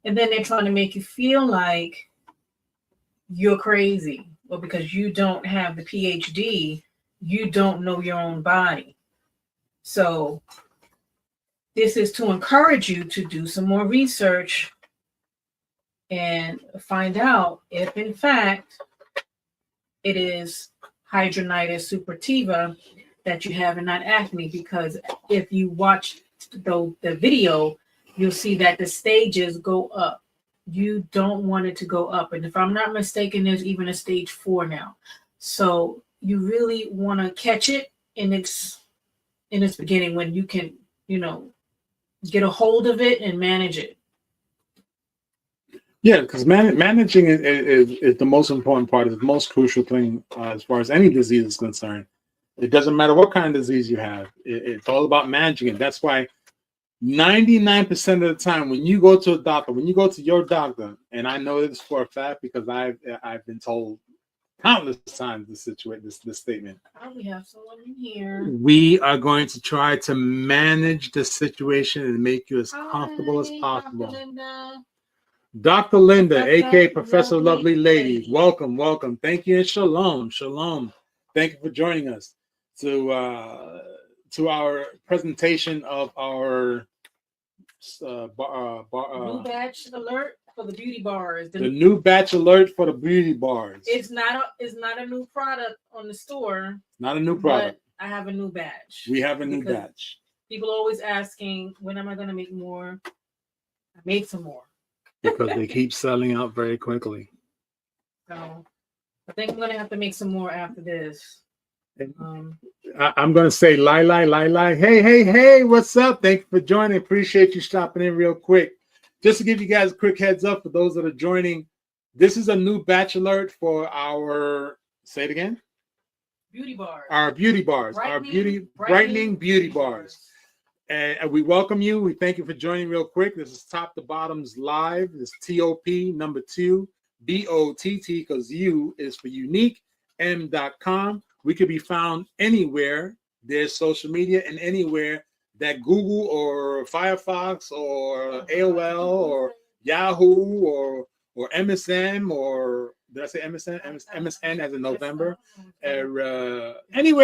And then they're trying to make you feel like you're crazy. Well, because you don't have the PhD, you don't know your own body. So this is to encourage you to do some more research and find out if, in fact, it is hidradenitis suppurativa that you have and not acne. Because if you watch the video, you'll see that the stages go up. You don't want it to go up. And if I'm not mistaken, there's even a stage 4 now. So you really want to catch it in its beginning, when you can, get a hold of it and manage it. Yeah, because managing it is the most important part, is the most crucial thing as far as any disease is concerned. It doesn't matter what kind of disease you have. It's all about managing it. That's why 99% of the time when you go to a doctor, when you go to your doctor, and I know this for a fact because I've been told countless times this statement. We have someone in here. We are going to try to manage the situation and make you as comfortable as possible. Dr. Linda, aka Professor Lovely Lady, welcome. Thank you, and shalom. Thank you for joining us to our presentation of our New batch alert for the beauty bars. The new batch alert for the beauty bars. It's not a new product on the store. Not a new product. But I have a new batch. We have a new batch. People are always asking, when am I going to make more? I made some more. Because they keep selling out very quickly. So I think I'm going to have to make some more after this. I'm going to say, Lai. Hey, what's up? Thank you for joining. Appreciate you stopping in real quick. Just to give you guys a quick heads up for those that are joining, this is a new batch alert for our, say it again? Beauty bars. Our beauty bars. Brightening beauty bars. And we welcome you. We thank you for joining real quick. This is Top to Bottoms Live. This is TOP number 2, BOTT, because U is for unique, M.com. We could be found anywhere there's social media and anywhere that Google or Firefox or AOL or Yahoo or MSN or did I say MSN? MSN as in November. Anywhere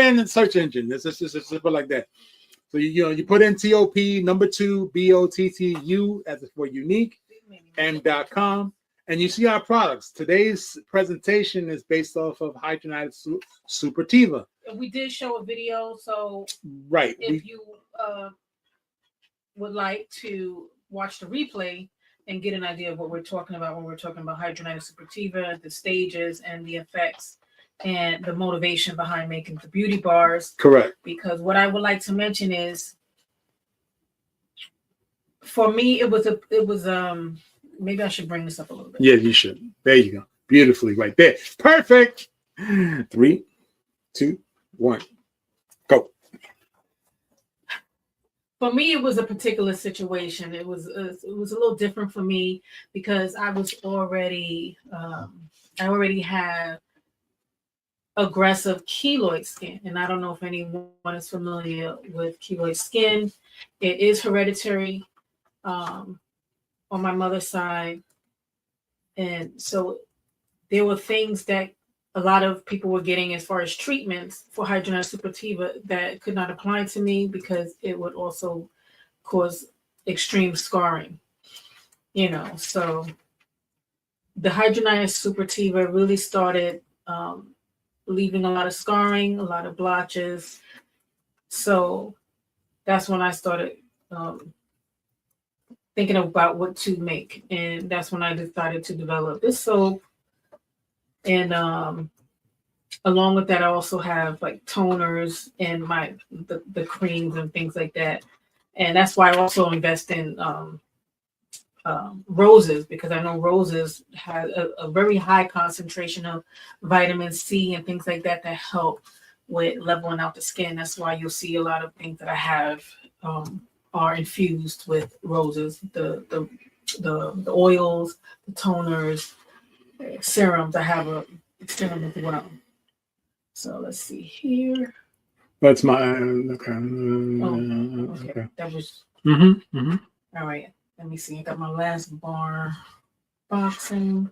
in the search engine. It's just like that. So you put in TOP number 2 BOTTU as for unique M.com. And you see our products. Today's presentation is based off of Hidradenitis Suppurativa. We did show a video, so right. If you would like to watch the replay and get an idea of what we're talking about when we're talking about Hidradenitis Suppurativa, the stages and the effects and the motivation behind making the beauty bars. Correct. Because what I would like to mention is, for me, it was maybe I should bring this up a little bit. Yeah, you should. There you go. Beautifully right there. Perfect. 3, 2, 1, go. For me, it was a particular situation. It was a little different for me because I was already I already had aggressive keloid skin, and I don't know if anyone is familiar with keloid skin. It is hereditary on my mother's side, and so there were things that a lot of people were getting as far as treatments for hidradenitis suppurativa that could not apply to me because it would also cause extreme scarring. So the hidradenitis suppurativa really started leaving a lot of scarring, a lot of blotches. So that's when I started thinking about what to make, and that's when I decided to develop this soap. And along with that, I also have like toners and the creams and things like that. And that's why I also invest in roses, because I know roses have a very high concentration of vitamin C and things like that help with leveling out the skin. That's why you'll see a lot of things that I have are infused with roses, the oils, the toners, serums. I have a serum as well. So let's see here. That's my Okay. That was all right. Let me see. I got my last bar boxing.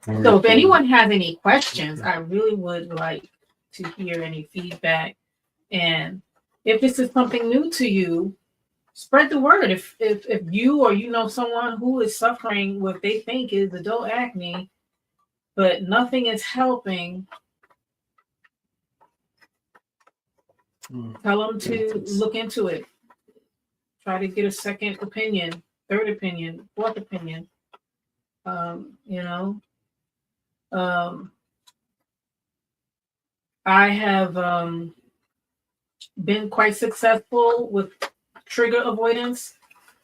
So if anyone has any questions, I really would like to hear any feedback. And if this is something new to you, spread the word. If you or you know someone who is suffering what they think is adult acne, but nothing is helping, tell them to look into it. Try to get a second opinion, third opinion, fourth opinion. I have been quite successful with trigger avoidance,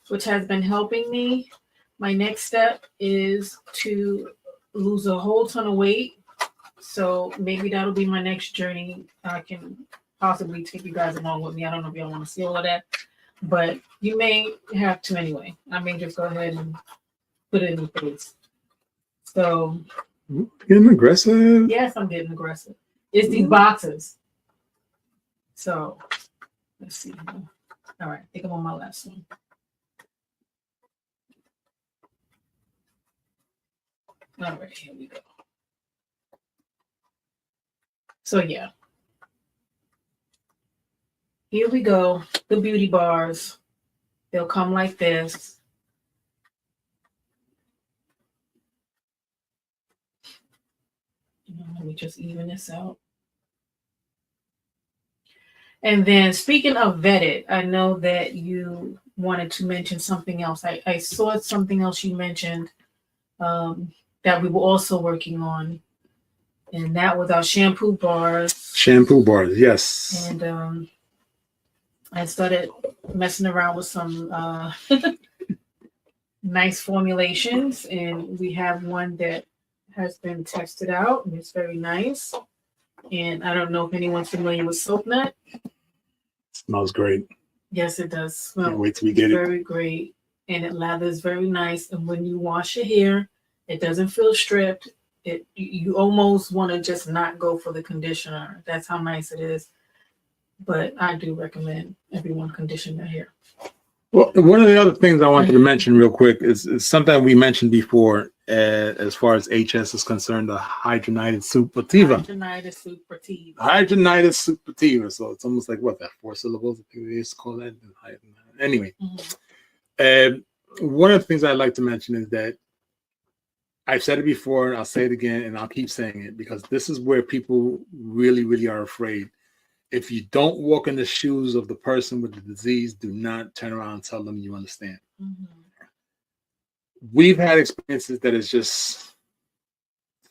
which has been helping me. My next step is to lose a whole ton of weight. So maybe that'll be my next journey. I can possibly take you guys along with me. I don't know if y'all want to see all of that, but you may have to anyway. I may just go ahead and put it in your face. So getting aggressive. Yes, I'm getting aggressive. It's these boxes. So let's see. All right, I think I'm on my last one. All right, here we go. So yeah. here we go. The beauty bars. They'll come like this. Let me just even this out. And then speaking of vetted, I know that you wanted to mention something else. I saw something else you mentioned that we were also working on. And that was our shampoo bars. Shampoo bars, yes. And I started messing around with some nice formulations. And we have one that has been tested out, and it's very nice. And I don't know if anyone's familiar with soap nut. Smells great. Yes, it does smell. Can't wait till we get it. Very great. And it lathers very nice. And when you wash your hair, it doesn't feel stripped. You almost want to just not go for the conditioner. That's how nice it is. But I do recommend everyone condition their hair. Well, one of the other things I wanted to mention real quick is something we mentioned before, as far as HS is concerned, the hidradenitis suppurativa. Hidradenitis suppurativa. Hidradenitis suppurativa. So it's almost like what, that 4 syllables? I think they used to call that. Anyway, one of the things I'd like to mention is that I've said it before, and I'll say it again, and I'll keep saying it, because this is where people really, really are afraid. If you don't walk in the shoes of the person with the disease, do not turn around and tell them you understand. We've had experiences that is just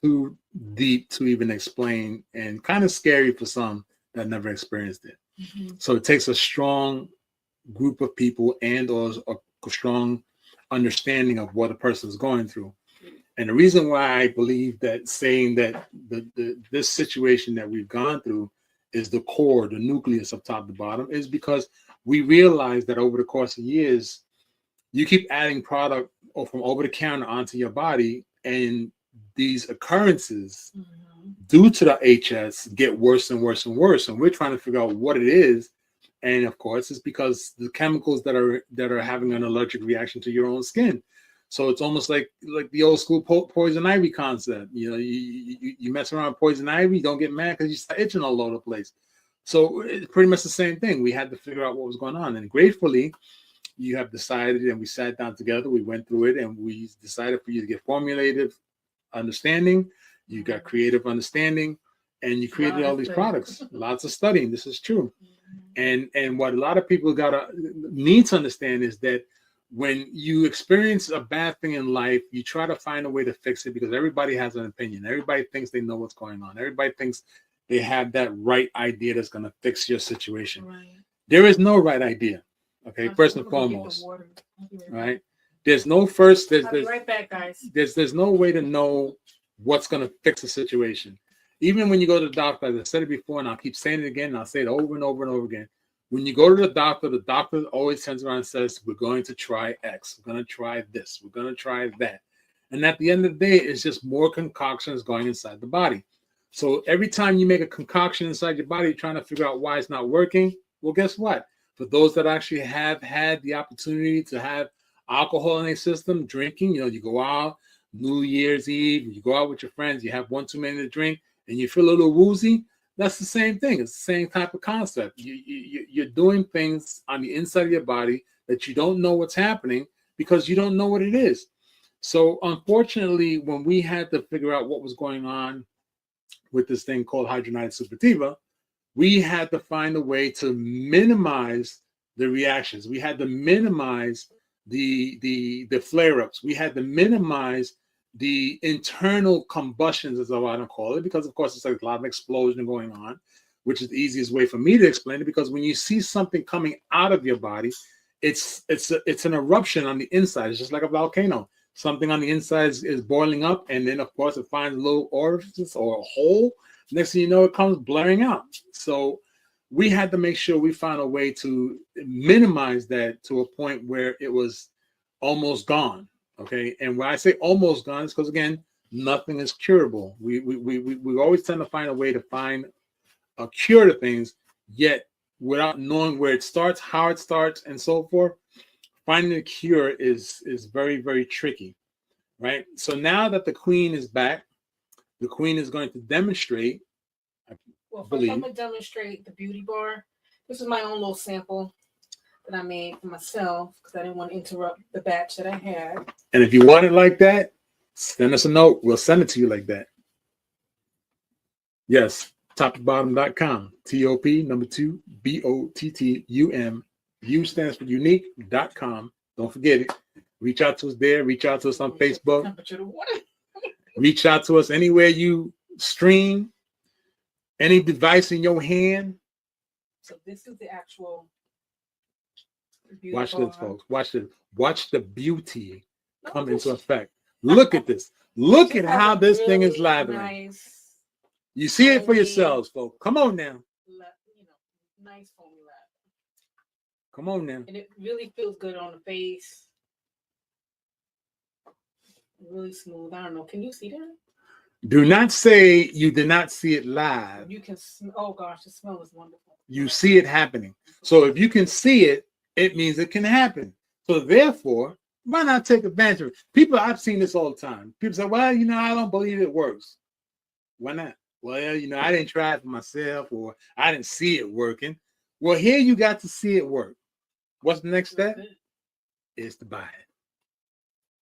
too deep to even explain, and kind of scary for some that never experienced it. So it takes a strong group of people and or a strong understanding of what a person is going through. And the reason why I believe that saying that this situation that we've gone through is the core, the nucleus of top to bottom, is because we realize that over the course of years, you keep adding product or from over the counter onto your body, and these occurrences due to the HS get worse and worse and worse. And we're trying to figure out what it is. And of course, it's because the chemicals that are having an allergic reaction to your own skin. So it's almost like the old school poison ivy concept. You know, you mess around with poison ivy, don't get mad because you start itching all over the place. So it's pretty much the same thing. We had to figure out what was going on. And gratefully, you have decided, and we sat down together, we went through it, and we decided for you to get formulated understanding. You got creative understanding, and you created all these products. Lots of studying. This is true. And what a lot of people need to understand is that when you experience a bad thing in life, you try to find a way to fix it, because everybody has an opinion. Everybody thinks they know what's going on. Everybody thinks they have that right idea that's going to fix your situation. Right. There is no right idea. Okay, first and foremost. Right. There's no first. There's right back, guys. There's no way to know what's going to fix a situation. Even when you go to the doctor, as I said it before, and I'll keep saying it again, and I'll say it over and over and over again. When you go to the doctor always turns around and says, we're going to try X. We're going to try this. We're going to try that. And at the end of the day, it's just more concoctions going inside the body. So every time you make a concoction inside your body, trying to figure out why it's not working, well, guess what? For those that actually have had the opportunity to have alcohol in their system, drinking, you know, you go out, New Year's Eve, you go out with your friends, you have one too many to drink, and you feel a little woozy. That's the same thing. It's the same type of concept. You're doing things on the inside of your body that you don't know what's happening because you don't know what it is. So unfortunately, when we had to figure out what was going on with this thing called hidradenitis suppurativa, we had to find a way to minimize the reactions. We had to minimize the flare-ups. We had to minimize the internal combustions, as I want to call it, because of course it's like a lot of explosion going on, which is the easiest way for me to explain it. Because when you see something coming out of your body, it's an eruption on the inside. It's just like a volcano. Something on the inside is boiling up, and then of course it finds a little orifice or a hole. Next thing you know, it comes blaring out. So we had to make sure we found a way to minimize that to a point where it was almost gone. Okay, and when I say almost gone, it's because again, nothing is curable. We always tend to find a way to find a cure to things, yet without knowing where it starts, how it starts, and so forth. Finding a cure is very, very tricky, right? So now that the queen is back, the queen is going to demonstrate. Well, first I'm going to demonstrate the beauty bar, This is my own little sample that I made for myself because I didn't want to interrupt the batch that I had. And if you want it like that, send us a note. We'll send it to you like that. Yes, toptobottom.com. TOP number 2 BOTTUM. U stands for unique.com. Don't forget it. Reach out to us there. Reach out to us on Facebook. Temperature of water. Reach out to us anywhere you stream, any device in your hand. So this is the actual. Watch this, folks. Watch this. Watch the beauty come into effect. Look at this. Look at how this thing is lathering. Nice, You see it for yourselves, folks. Come on now. Nice foamy lather. Come on now. And it really feels good on the face. Really smooth. I don't know. Can you see that? Do not say you did not see it live. You can. Oh gosh, the smell is wonderful. You see it happening. So if you can see it, it means it can happen. So therefore, why not take advantage of it? People, I've seen this all the time. People say, well, I don't believe it works. Why not? Well, I didn't try it for myself, or I didn't see it working. Well, here you got to see it work. What's the next step? Is to buy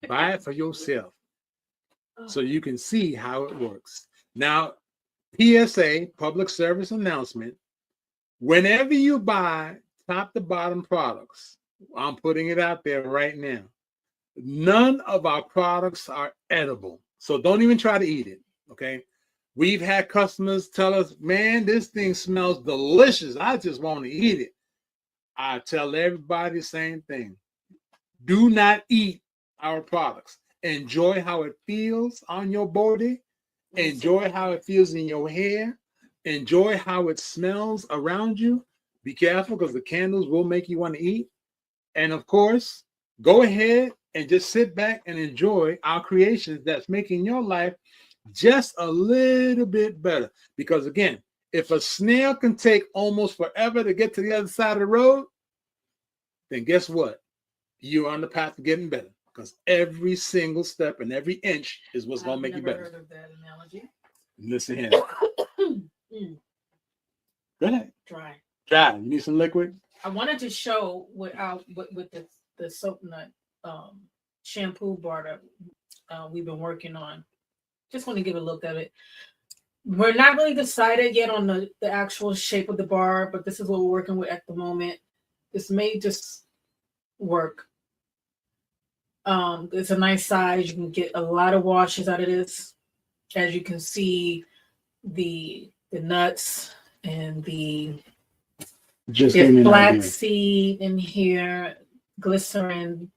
it. Buy it for yourself so you can see how it works. Now, PSA, public service announcement, whenever you buy top to bottom products, I'm putting it out there right now, none of our products are edible. So don't even try to eat it, okay? We've had customers tell us, man, this thing smells delicious. I just want to eat it. I tell everybody the same thing. Do not eat our products. Enjoy how it feels on your body. Enjoy how it feels in your hair. Enjoy how it smells around you. Be careful because the candles will make you want to eat. And of course, go ahead and just sit back and enjoy our creations that's making your life just a little bit better. Because again, if a snail can take almost forever to get to the other side of the road, then guess what? You're on the path to getting better. Because every single step and every inch is what's going to make you better. I've never heard of that analogy. Listen here. Go ahead. Dry. You need some liquid? I wanted to show with the soap nut shampoo bar that we've been working on. Just want to give a look at it. We're not really decided yet on the actual shape of the bar, but this is what we're working with at the moment. This may just work. It's a nice size. You can get a lot of washes out of this. As you can see, the nuts and the flaxseed in here, glycerin.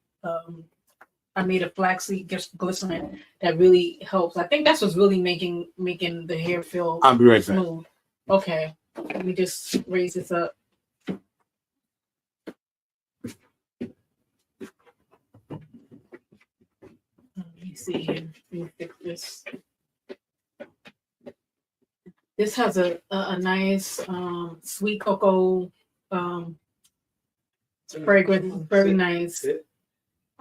I made a flaxseed glycerin that really helps. I think that's what's really making the hair feel I'll be right smooth. Back. Okay, let me just raise this up. Let me see here. Let me fix this. This has a nice sweet cocoa fragrance, very nice.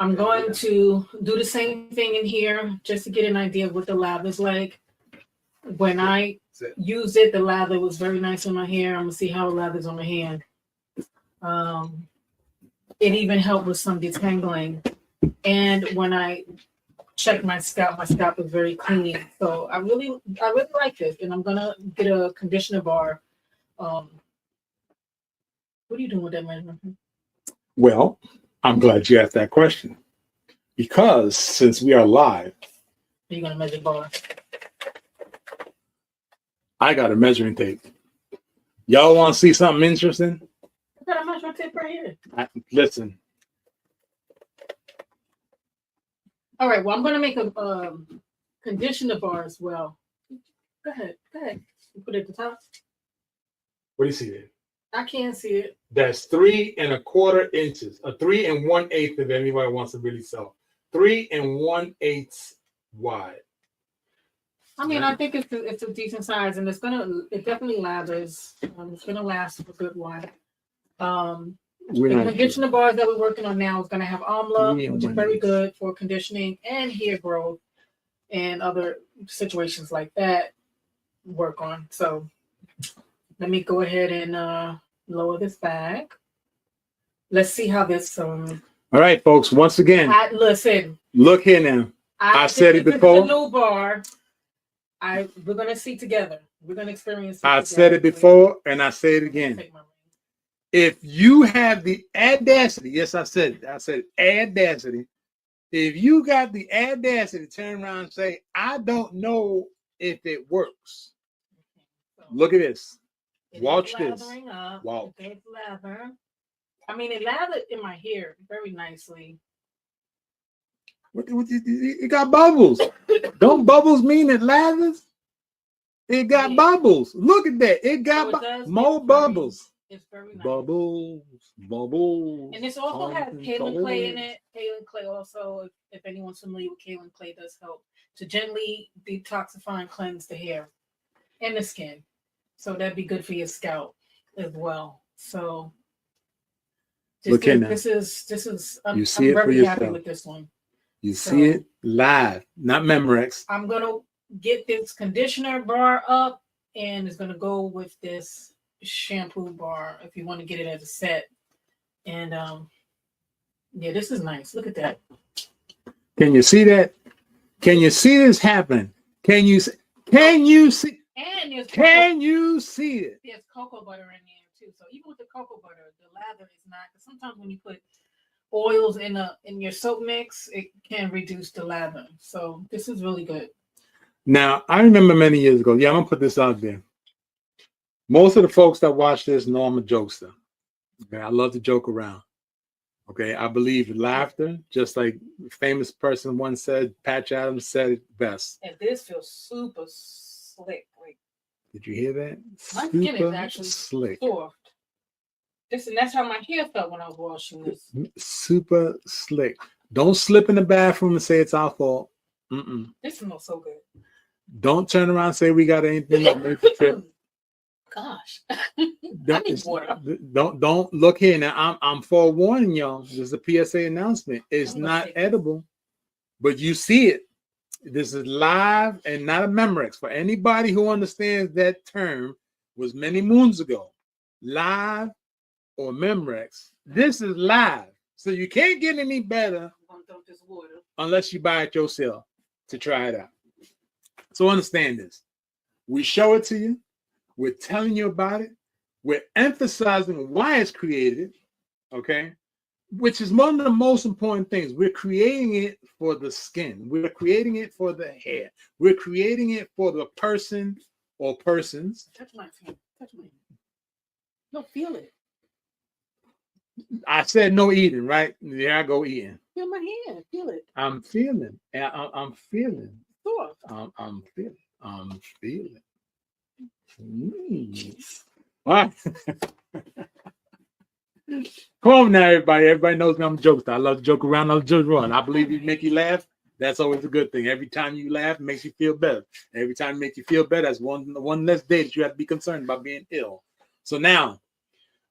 I'm going to do the same thing in here just to get an idea of what the lather is like. When I used it, the lather was very nice on my hair. I'm gonna see how the lather's on my hand. It even helped with some detangling. And when I checked my scalp was very clean. So I really like this, and I'm gonna get a conditioner bar. What are you doing with that measurement? Well, I'm glad you asked that question, because since we are live, Are you gonna measure bar? I got a measuring tape. Y'all want to see something interesting? I got a measuring tape right here. Listen. All right. Well, I'm gonna make a conditioner bar as well. Go ahead. You put it at the top. What do you see there? I can't see it. That's 3 1/4 inches, a 3 1/8 if anybody wants to really sell. 3 1/8 wide. I mean, I think it's a decent size, and it definitely lathers. It's gonna last for a good while. The conditioner bars that we're working on now is gonna have amla, which is very good for conditioning and hair growth and other situations like that. Work on. So let me go ahead and lower this back. Let's see how this All right, folks. Once again, listen. Look here now. I said it before. This is a new bar. We're gonna see together. We're gonna experience. I said it before, and I say it again. If you have the audacity, yes, I said audacity. If you got the audacity to turn around and say, I don't know if it works. Look at this. Watch this. Wow. It lather. I mean, it lathered in my hair very nicely. It got bubbles. Don't bubbles mean it lathers? It got bubbles. Look at that. It got more bubbles. It's very nice. Bubbles. And this also has kaolin clay in it. Kaolin clay also, if anyone's familiar with kaolin clay, does help to gently detoxify and cleanse the hair and the skin. So that'd be good for your scalp as well. So this is I'm very happy with this one. You see it live, not Memorex. I'm gonna get this conditioner bar up, and it's gonna go with this shampoo bar if you want to get it as a set. And yeah, this is nice. Look at that. Can you see that? Can you see this happen? Can you see? And can you see it? There's cocoa butter in there too. So even with the cocoa butter, the lather is not. Because sometimes when you put oils in your soap mix, it can reduce the lather. So this is really good. Now I remember many years ago. Yeah, I'm gonna put this out there. Most of the folks that watch this know I'm a jokester. Okay, I love to joke around. Okay, I believe laughter, just like a famous person once said, Patch Adams said it best. And this feels super slick. Like, did you hear that? My skin is actually slick. Soft. And that's how my hair felt when I was washing this. Super slick. Don't slip in the bathroom and say it's our fault. This smells so good. Don't turn around and say we got anything that makes a trip. Gosh. Don't look here now. I'm forewarning y'all. This is a PSA announcement. It's not edible, but you see it. This is live and not a Memorex. For anybody who understands that term, was many moons ago. Live or Memorex. This is live. So you can't get any better unless you buy it yourself to try it out. So understand this. We show it to you. We're telling you about it. We're emphasizing why it's created, okay? Which is one of the most important things. We're creating it for the skin. We're creating it for the hair. We're creating it for the person or persons. Touch my hand. Touch my hand. No, feel it. I said no eating, right? There I go eating. Feel my hand. Feel it. I'm feeling. I'm feeling. Soft. I'm feeling. I'm feeling. All right. Come on now, everybody. Everybody knows me. I'm a jokester. I love to joke around. I love to joke around. I believe you make you laugh. That's always a good thing. Every time you laugh, it makes you feel better. Every time it makes you feel better, that's one less day that you have to be concerned about being ill. So now,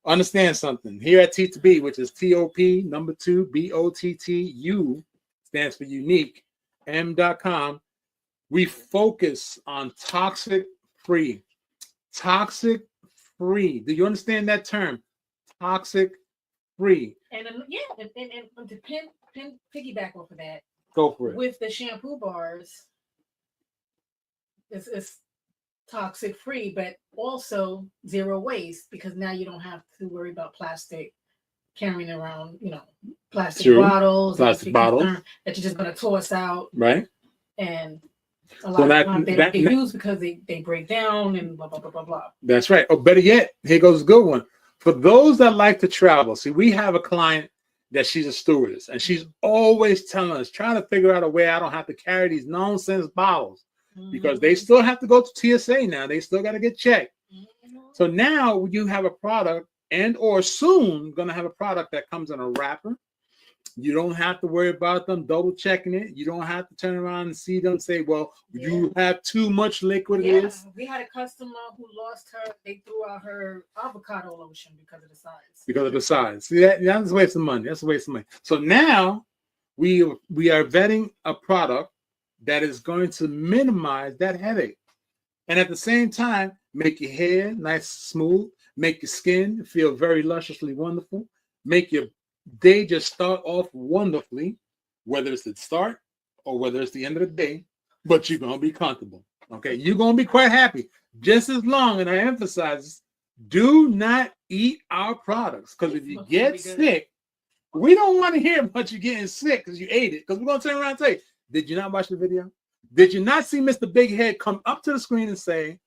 understand something. Here at T2B, which is TOP, number 2, BOTTU, stands for unique, M.com, we focus on toxic-free. Toxic-free. Do you understand that term? Toxic-free. And to piggyback off of that, go for it. With the shampoo bars, it's toxic-free, but also zero waste, because now you don't have to worry about plastic carrying around, plastic bottles that you're just going to toss out. Right. And a lot of times they use because they break down and blah, blah, blah, blah, blah. That's right. Oh, better yet, here goes a good one. For those that like to travel, see, we have a client that she's a stewardess, and she's always telling us, trying to figure out a way I don't have to carry these nonsense bottles, because they still have to go to TSA now. They still got to get checked. So now you have a product, and or soon going to have a product that comes in a wrapper. You don't have to worry about them double checking it. You don't have to turn around and see them say, well, you have too much liquid in this. We had a customer who lost they threw out her avocado lotion because of the size. Because of the size. See, that's a waste of money. That's a waste of money. So now we are vetting a product that is going to minimize that headache. And at the same time, make your hair nice, smooth, make your skin feel very lusciously wonderful, make your day just start off wonderfully, whether it's the start or whether it's the end of the day, but you're going to be comfortable. Okay, you're going to be quite happy just as long, and I emphasize, do not eat our products, because if you get sick, we don't want to hear about you getting sick because you ate it, because we're going to turn around and say, did you not watch the video? Did you not see Mr. Big Head come up to the screen and say,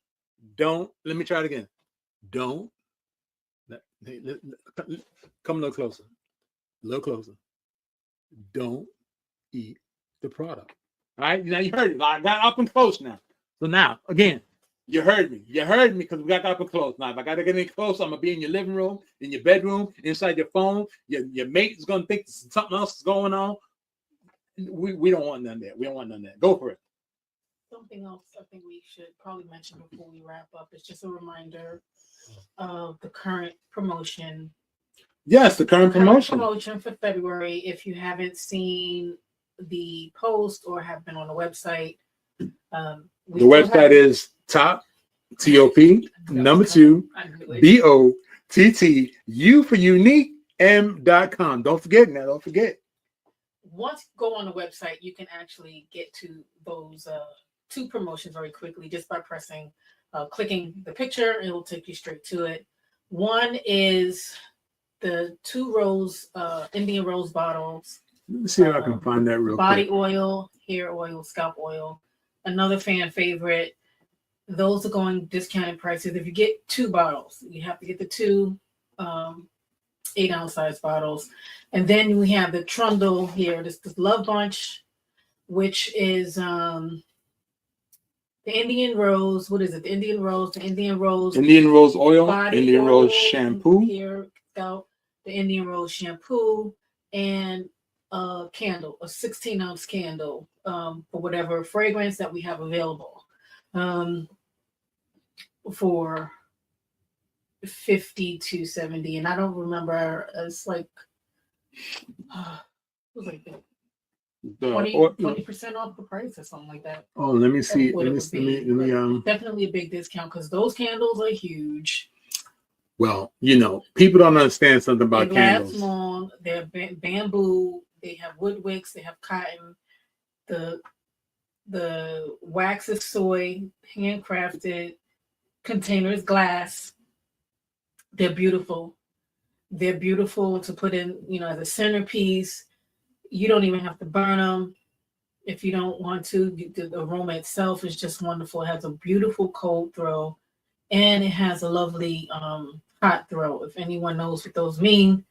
don't, let me try it again. Don't, come a little closer. A little closer. Don't eat the product. All right, now you heard it. I got up and close now. So now, again, you heard me. You heard me because we got up and close. Now, if I got to get any closer, I'm going to be in your living room, in your bedroom, inside your phone. Your mate is going to think something else is going on. We don't want none of that. We don't want none of that. Go for it. Something else I think we should probably mention before we wrap up is just a reminder of the current promotion. Yes, the current promotion. Promotion for February. If you haven't seen the post or have been on the website, the website is top, T-O-P, number 2, B-O-T-T-U for unique, M.com. Don't forget now. Don't forget. Once you go on the website, you can actually get to those 2 promotions very quickly just by clicking the picture. It will take you straight to it. One is the 2 rose Indian rose bottles. Let me see if I can find that real body quick. oil, hair oil, scalp oil. Another fan favorite. Those are going discounted prices. If you get 2 bottles, you have to get the 2 8-ounce size bottles. And then we have the Trundle here, this Love Bunch, which is the Indian Rose. What is it? The Indian Rose Oil, body Indian oil, Rose shampoo, hair, scalp, the Indian Rose shampoo, and a candle, a 16-ounce candle for whatever fragrance that we have available for $50 to $70, and I don't remember. It's like it was like 20% off the price or something like that. Oh, let me see. Let me definitely a big discount because those candles are huge. Well, people don't understand something about candles. They last long. They're bamboo. They have wood wicks. They have cotton. The wax is soy, handcrafted. Container is glass. They're beautiful. They're beautiful to put in, as a centerpiece. You don't even have to burn them if you don't want to. The aroma itself is just wonderful. It has a beautiful cold throw, and it has a lovely hot throw. If anyone knows what those mean,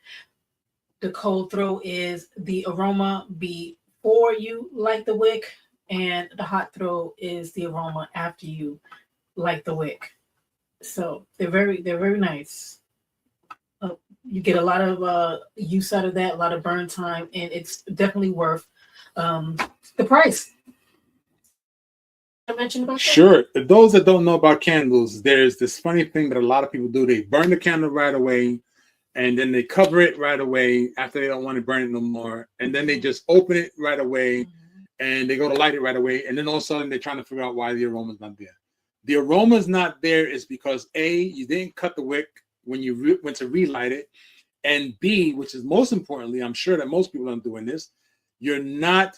the cold throw is the aroma before you light the wick, and the hot throw is the aroma after you light the wick. So they're very nice. You get a lot of use out of that, a lot of burn time, and it's definitely worth the price. I mentioned about that? Sure. Those that don't know about candles, there's this funny thing that a lot of people do. They burn the candle right away, and then they cover it right away after they don't want to burn it no more, and then they just open it right away, and they go to light it right away, and then all of a sudden they're trying to figure out why the aroma's not there. The aroma's not there is because A, you didn't cut the wick when you went to relight it, and B, which is most importantly, I'm sure that most people aren't doing this, you're not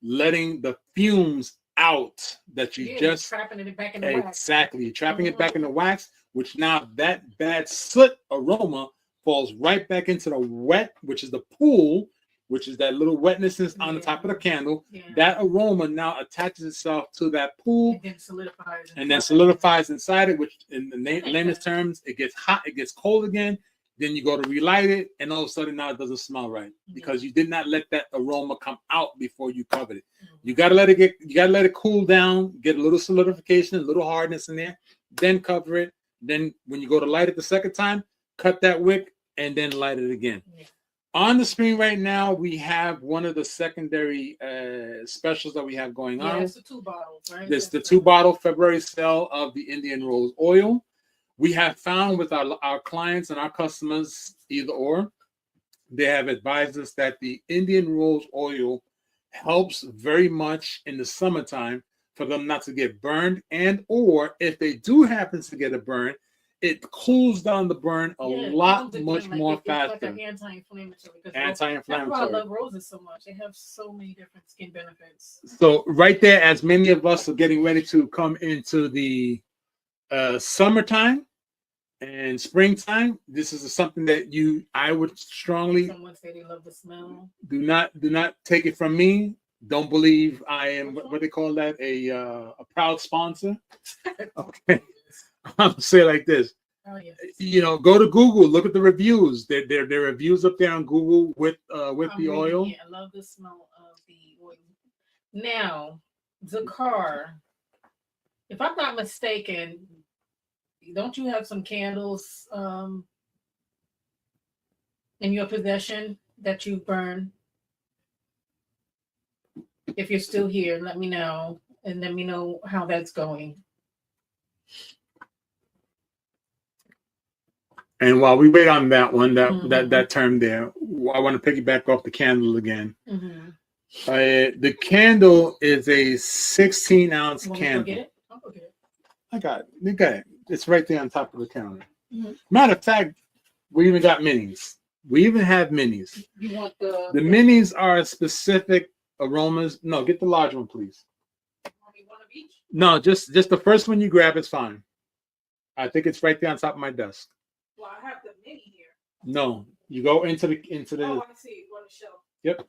letting the fumes out that you just trapping it back in the wax. Exactly, you're trapping it back in the wax, which now that bad soot aroma falls right back into the wet, which is the pool, which is that little wetness on the top of the candle. That aroma now attaches itself to that pool and then solidifies inside it, which in the layman's terms, it gets hot, it gets cold again. Then you go to relight it, and all of a sudden now it doesn't smell right because you did not let that aroma come out before you covered it. You gotta let it cool down, get a little solidification, a little hardness in there, then cover it. Then when you go to light it the second time, cut that wick and then light it again. On the screen right now, we have one of the secondary specials that we have going on. It's the 2 bottles, right? It's the 2-bottle February sale of the Indian Rose Oil. We have found with our clients and our customers, either or, they have advised us that the Indian Rose Oil helps very much in the summertime for them not to get burned, and or if they do happen to get a burn, it cools down the burn a Yeah, it lot calms it much down, like more it's like faster. an anti-inflammatory. That's why I Anti-inflammatory. love roses so much. They have so many different skin benefits. So right there, as many of us are getting ready to come into the summertime and springtime, this is something that I would strongly Someone say they love the smell. do not take it from me. Don't believe I am what they call that, a proud sponsor. Okay, I'll say it like this. Oh yes. You know, go to Google, look at the reviews. There are reviews up there on Google with the oil. I love the smell of the oil. Now, the car, if I'm not mistaken, don't you have some candles in your possession that you burn? If you're still here, let me know, and let me know how that's going. And while we wait on that one, that term there, I want to piggyback off the candle again. Mm-hmm. The candle is a 16-ounce candle. Go get it? I'll go get it. I got it. You got it. It's right there on top of the counter. Mm-hmm. Matter of fact, we even got minis. We even have minis. You want the minis are specific aromas. No, get the large one, please. one of each? No, just the first one you grab is fine. I think it's right there on top of my desk. Well, I have the mini here. No, you go into the. Oh, I see. On the shelf. Yep.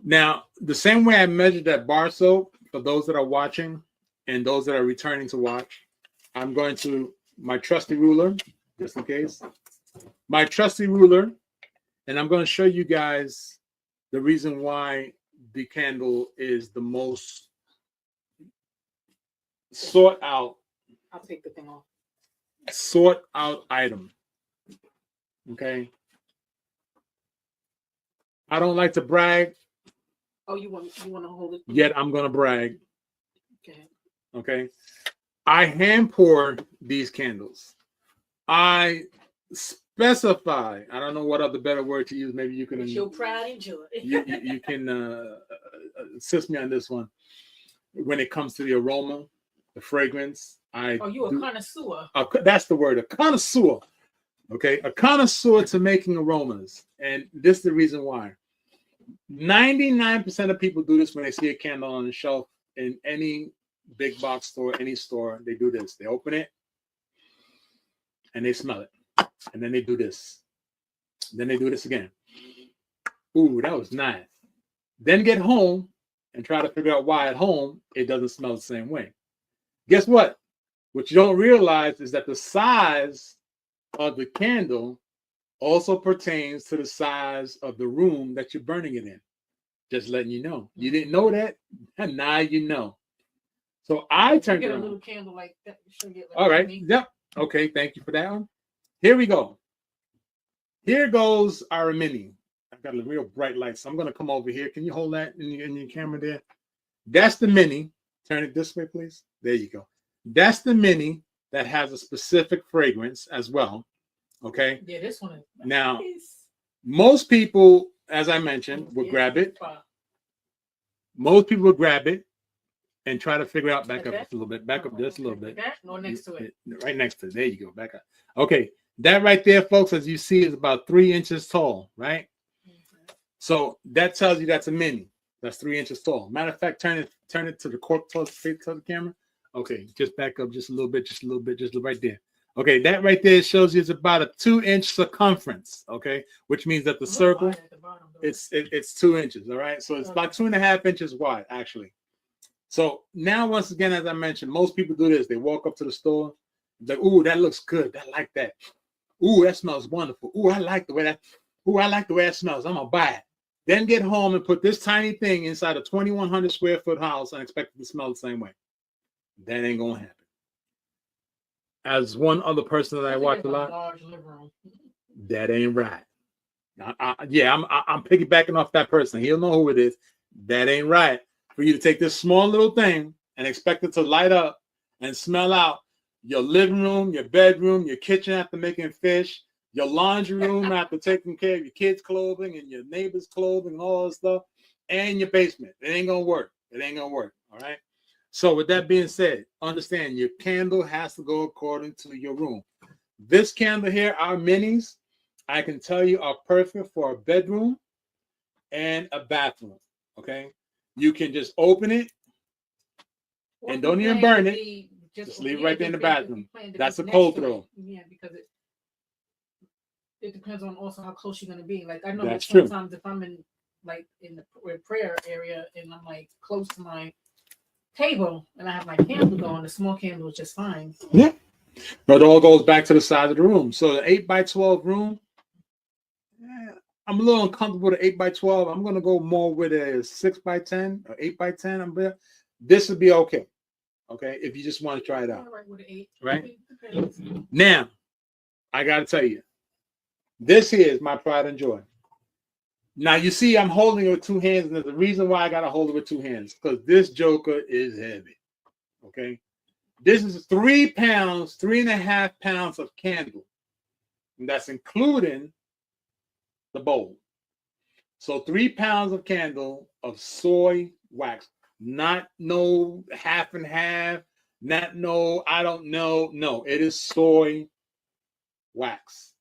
Now, the same way I measured that bar soap, for those that are watching and those that are returning to watch, I'm going to my trusty ruler, just in case. My trusty ruler, and I'm going to show you guys the reason why the candle is the most sought out. I'll take the thing off. Sought out item. Okay. I don't like to brag. Oh, you want to hold it? Yet I'm gonna brag. Okay. Okay. I hand pour these candles. I specify. I don't know what other better word to use. Maybe you can. It's your pride and joy. you can assist me on this one. When it comes to the aroma, the fragrance, you're a connoisseur. That's the word, a connoisseur. Okay, a connoisseur to making aromas, and this is the reason why. 99% of people do this when they see a candle on the shelf in any big box store, any store. They do this. They open it and they smell it, and then they do this. Then they do this again. Ooh, that was nice. Then get home and try to figure out why at home it doesn't smell the same way. Guess what? What you don't realize is that the size of the candle also pertains to the size of the room that you're burning it in. Just letting you know. You didn't know that? And now you know. So I turned it on. Get a little candle like that. All right. Yep. Okay. Thank you for that one. Here we go. Here goes our mini. I've got a real bright light, so I'm going to come over here. Can you hold that in your camera there? That's the mini. Turn it this way, please. There you go. That's the mini that has a specific fragrance as well. Okay. Yeah, this one is nice. Now, most people, as I mentioned, will grab it. Most people will grab it and try to figure out, back up just a little bit, back up just a little bit. No, next to it. Right next to it. There you go. Back up. Okay. That right there, folks, as you see, is about 3 inches tall, right? Mm-hmm. So that tells you that's a mini. That's 3 inches tall. Matter of fact, turn it to the cork to the camera. Okay, just back up just a little bit, just right there. Okay, that right there shows you it's about a 2-inch circumference. Okay, which means that the circle it's 2 inches. All right, so it's about 2.5 inches wide actually. So now, once again, as I mentioned, most people do this. They walk up to the store, like, "Ooh, that looks good. I like that. Ooh, that smells wonderful. Ooh, I like the way that smells. I'm gonna buy it." Then get home and put this tiny thing inside a 2,100 square foot house and expect it to smell the same way. That ain't gonna happen. As one other person that I watch a lot, that ain't right. I'm piggybacking off that person. He'll know who it is. That ain't right. For you to take this small little thing and expect it to light up and smell out your living room, your bedroom, your kitchen after making fish, your laundry room after taking care of your kids' clothing and your neighbors' clothing and all that stuff, and your basement. It ain't gonna work. It ain't gonna work. All right. So with that being said, understand your candle has to go according to your room. This candle here, our minis, I can tell you are perfect for a bedroom and a bathroom. Okay, you can just open it and don't even burn it. Just leave it right there in the bathroom. That's a cold throw. Yeah, because it depends on also how close you're gonna be. Like I know That's that true. sometimes if I'm in the prayer area and I'm like close to my table and I have my candle going, the small candle is just fine. Yeah. But it all goes back to the size of the room. So the 8x12 room, I'm a little uncomfortable with the 8x12. I'm gonna go more with a 6x10 or 8x10. This would be okay. Okay, if you just want to try it out. Right with an 8. Right? Now, I gotta tell you, this here is my pride and joy. Now you see, I'm holding it with two hands, and there's a reason why I gotta hold it with two hands, because this joker is heavy. Okay. This is 3 pounds, 3.5 pounds of candle. And that's including the bowl. So 3 pounds of candle of soy wax, not no half and half, not no, I don't know. No, it is soy wax.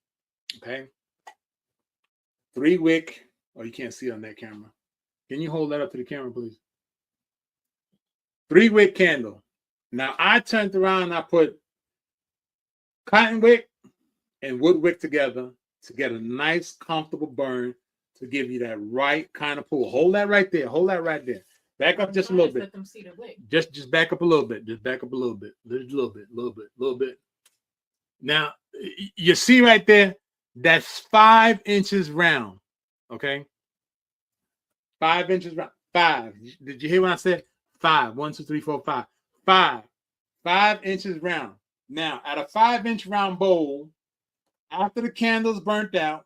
Okay. 3 wick. Oh, you can't see it on that camera. Can you hold that up to the camera, please? 3 wick candle. Now I turned around and I put cotton wick and wood wick together to get a nice, comfortable burn to give you that right kind of pull. Hold that right there. Hold that right there. Back up just a little bit. Let them see the wick. Just back up a little bit. Just back up a little bit. Just a little bit. Now, you see right there, that's 5 inches round. Okay? 5 inches round. 5. Did you hear what I said? 5. 1, 2, 3, 4, 5. 5. 5 inches round. Now, at a 5-inch round bowl, after the candle's burnt out,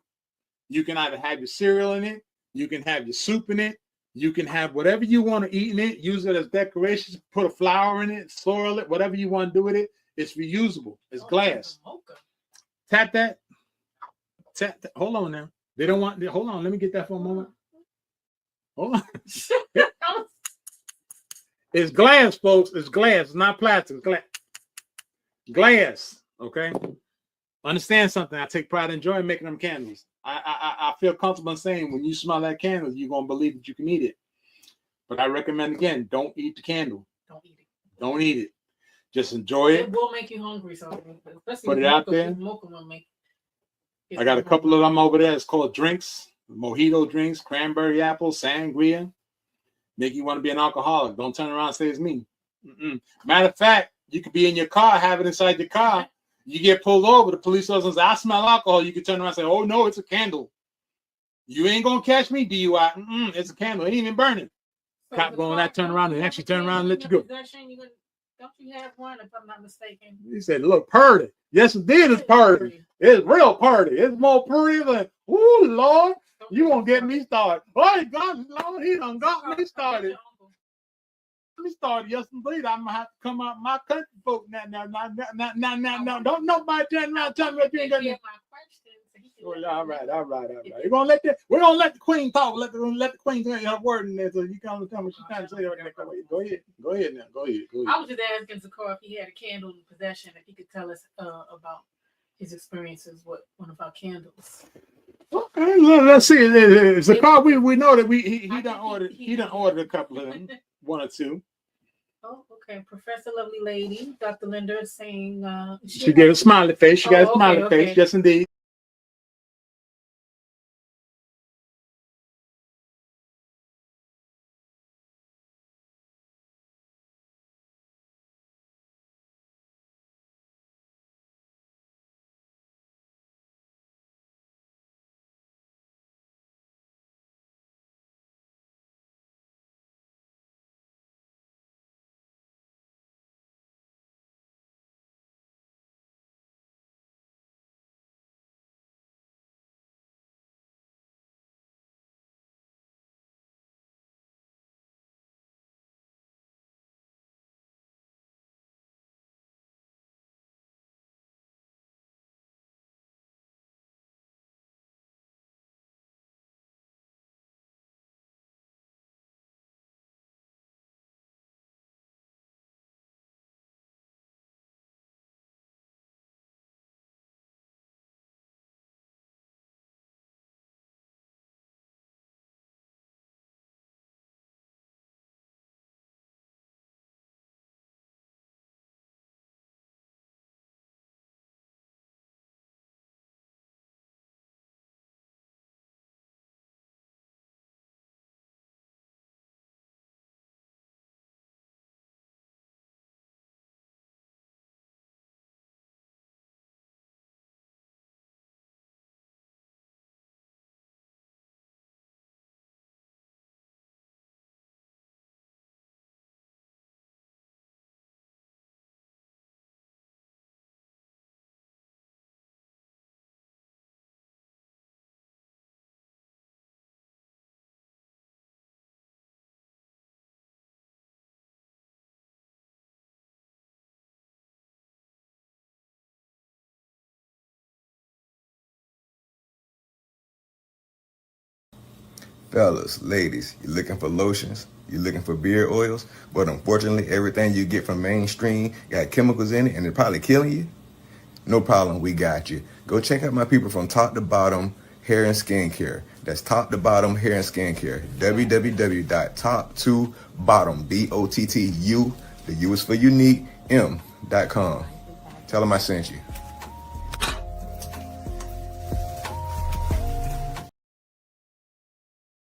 you can either have your cereal in it, you can have your soup in it, you can have whatever you want to eat in it, use it as decorations, put a flower in it, soil it, whatever you want to do with it. It's reusable. It's glass. Tap that. Tap that. Hold on now. They don't want, hold on. Let me get that for a moment. Hold on. It's glass, folks. It's glass. It's not plastic. It's glass. Glass. Okay. Understand something. I take pride and joy in making them candles. I feel comfortable in saying when you smell that candle, you're gonna believe that you can eat it. But I recommend again, don't eat the candle. Don't eat it. Don't eat it. Just enjoy it. It will make you hungry, so put it out there. I got a couple of them over there. It's called drinks, mojito drinks, cranberry apple, sangria. Make you want to be an alcoholic. Don't turn around and say it's me. Matter of fact, you could be in your car, have it inside your car. You get pulled over, the police officer says, I smell alcohol. You can turn around and say, oh, no, it's a candle. You ain't going to catch me, DUI. It's a candle. It ain't even burning. So cop going that turn around and actually turn around and let you go. Don't you have one, if I'm not mistaken? He said, look, purdy. Yes, indeed, it's purdy. It's real purdy. It's more purdy than, ooh, Lord, you won't get me started. Oh, God, Lord, he done got me started. Me started yesterday. I'm gonna have to come out my country folk now. Don't nobody turn around and tell me what you ain't gonna do. All right. We're gonna let the queen talk. Let the queen say her word in there, so you can tell me she's trying to say. Go ahead now. Go ahead. I was just asking Zakar if he had a candle in possession, if he could tell us about his experiences with one of our candles. Okay, let's see. Zakar, we know that he done ordered a couple of them, 1 or 2. Oh, okay. Professor Lovely Lady, Dr. Linda is saying she gave a smiley face. She got a smiley face. Yes, indeed. Fellas, ladies, you're looking for lotions, you're looking for beard oils, but unfortunately everything you get from mainstream got chemicals in it and they're probably killing you? No problem, we got you. Go check out my people from Top to Bottom Hair and Skincare. That's Top to Bottom Hair and Skincare. www.top2bottom, BOTTU, the U is for unique, M.com. Tell them I sent you.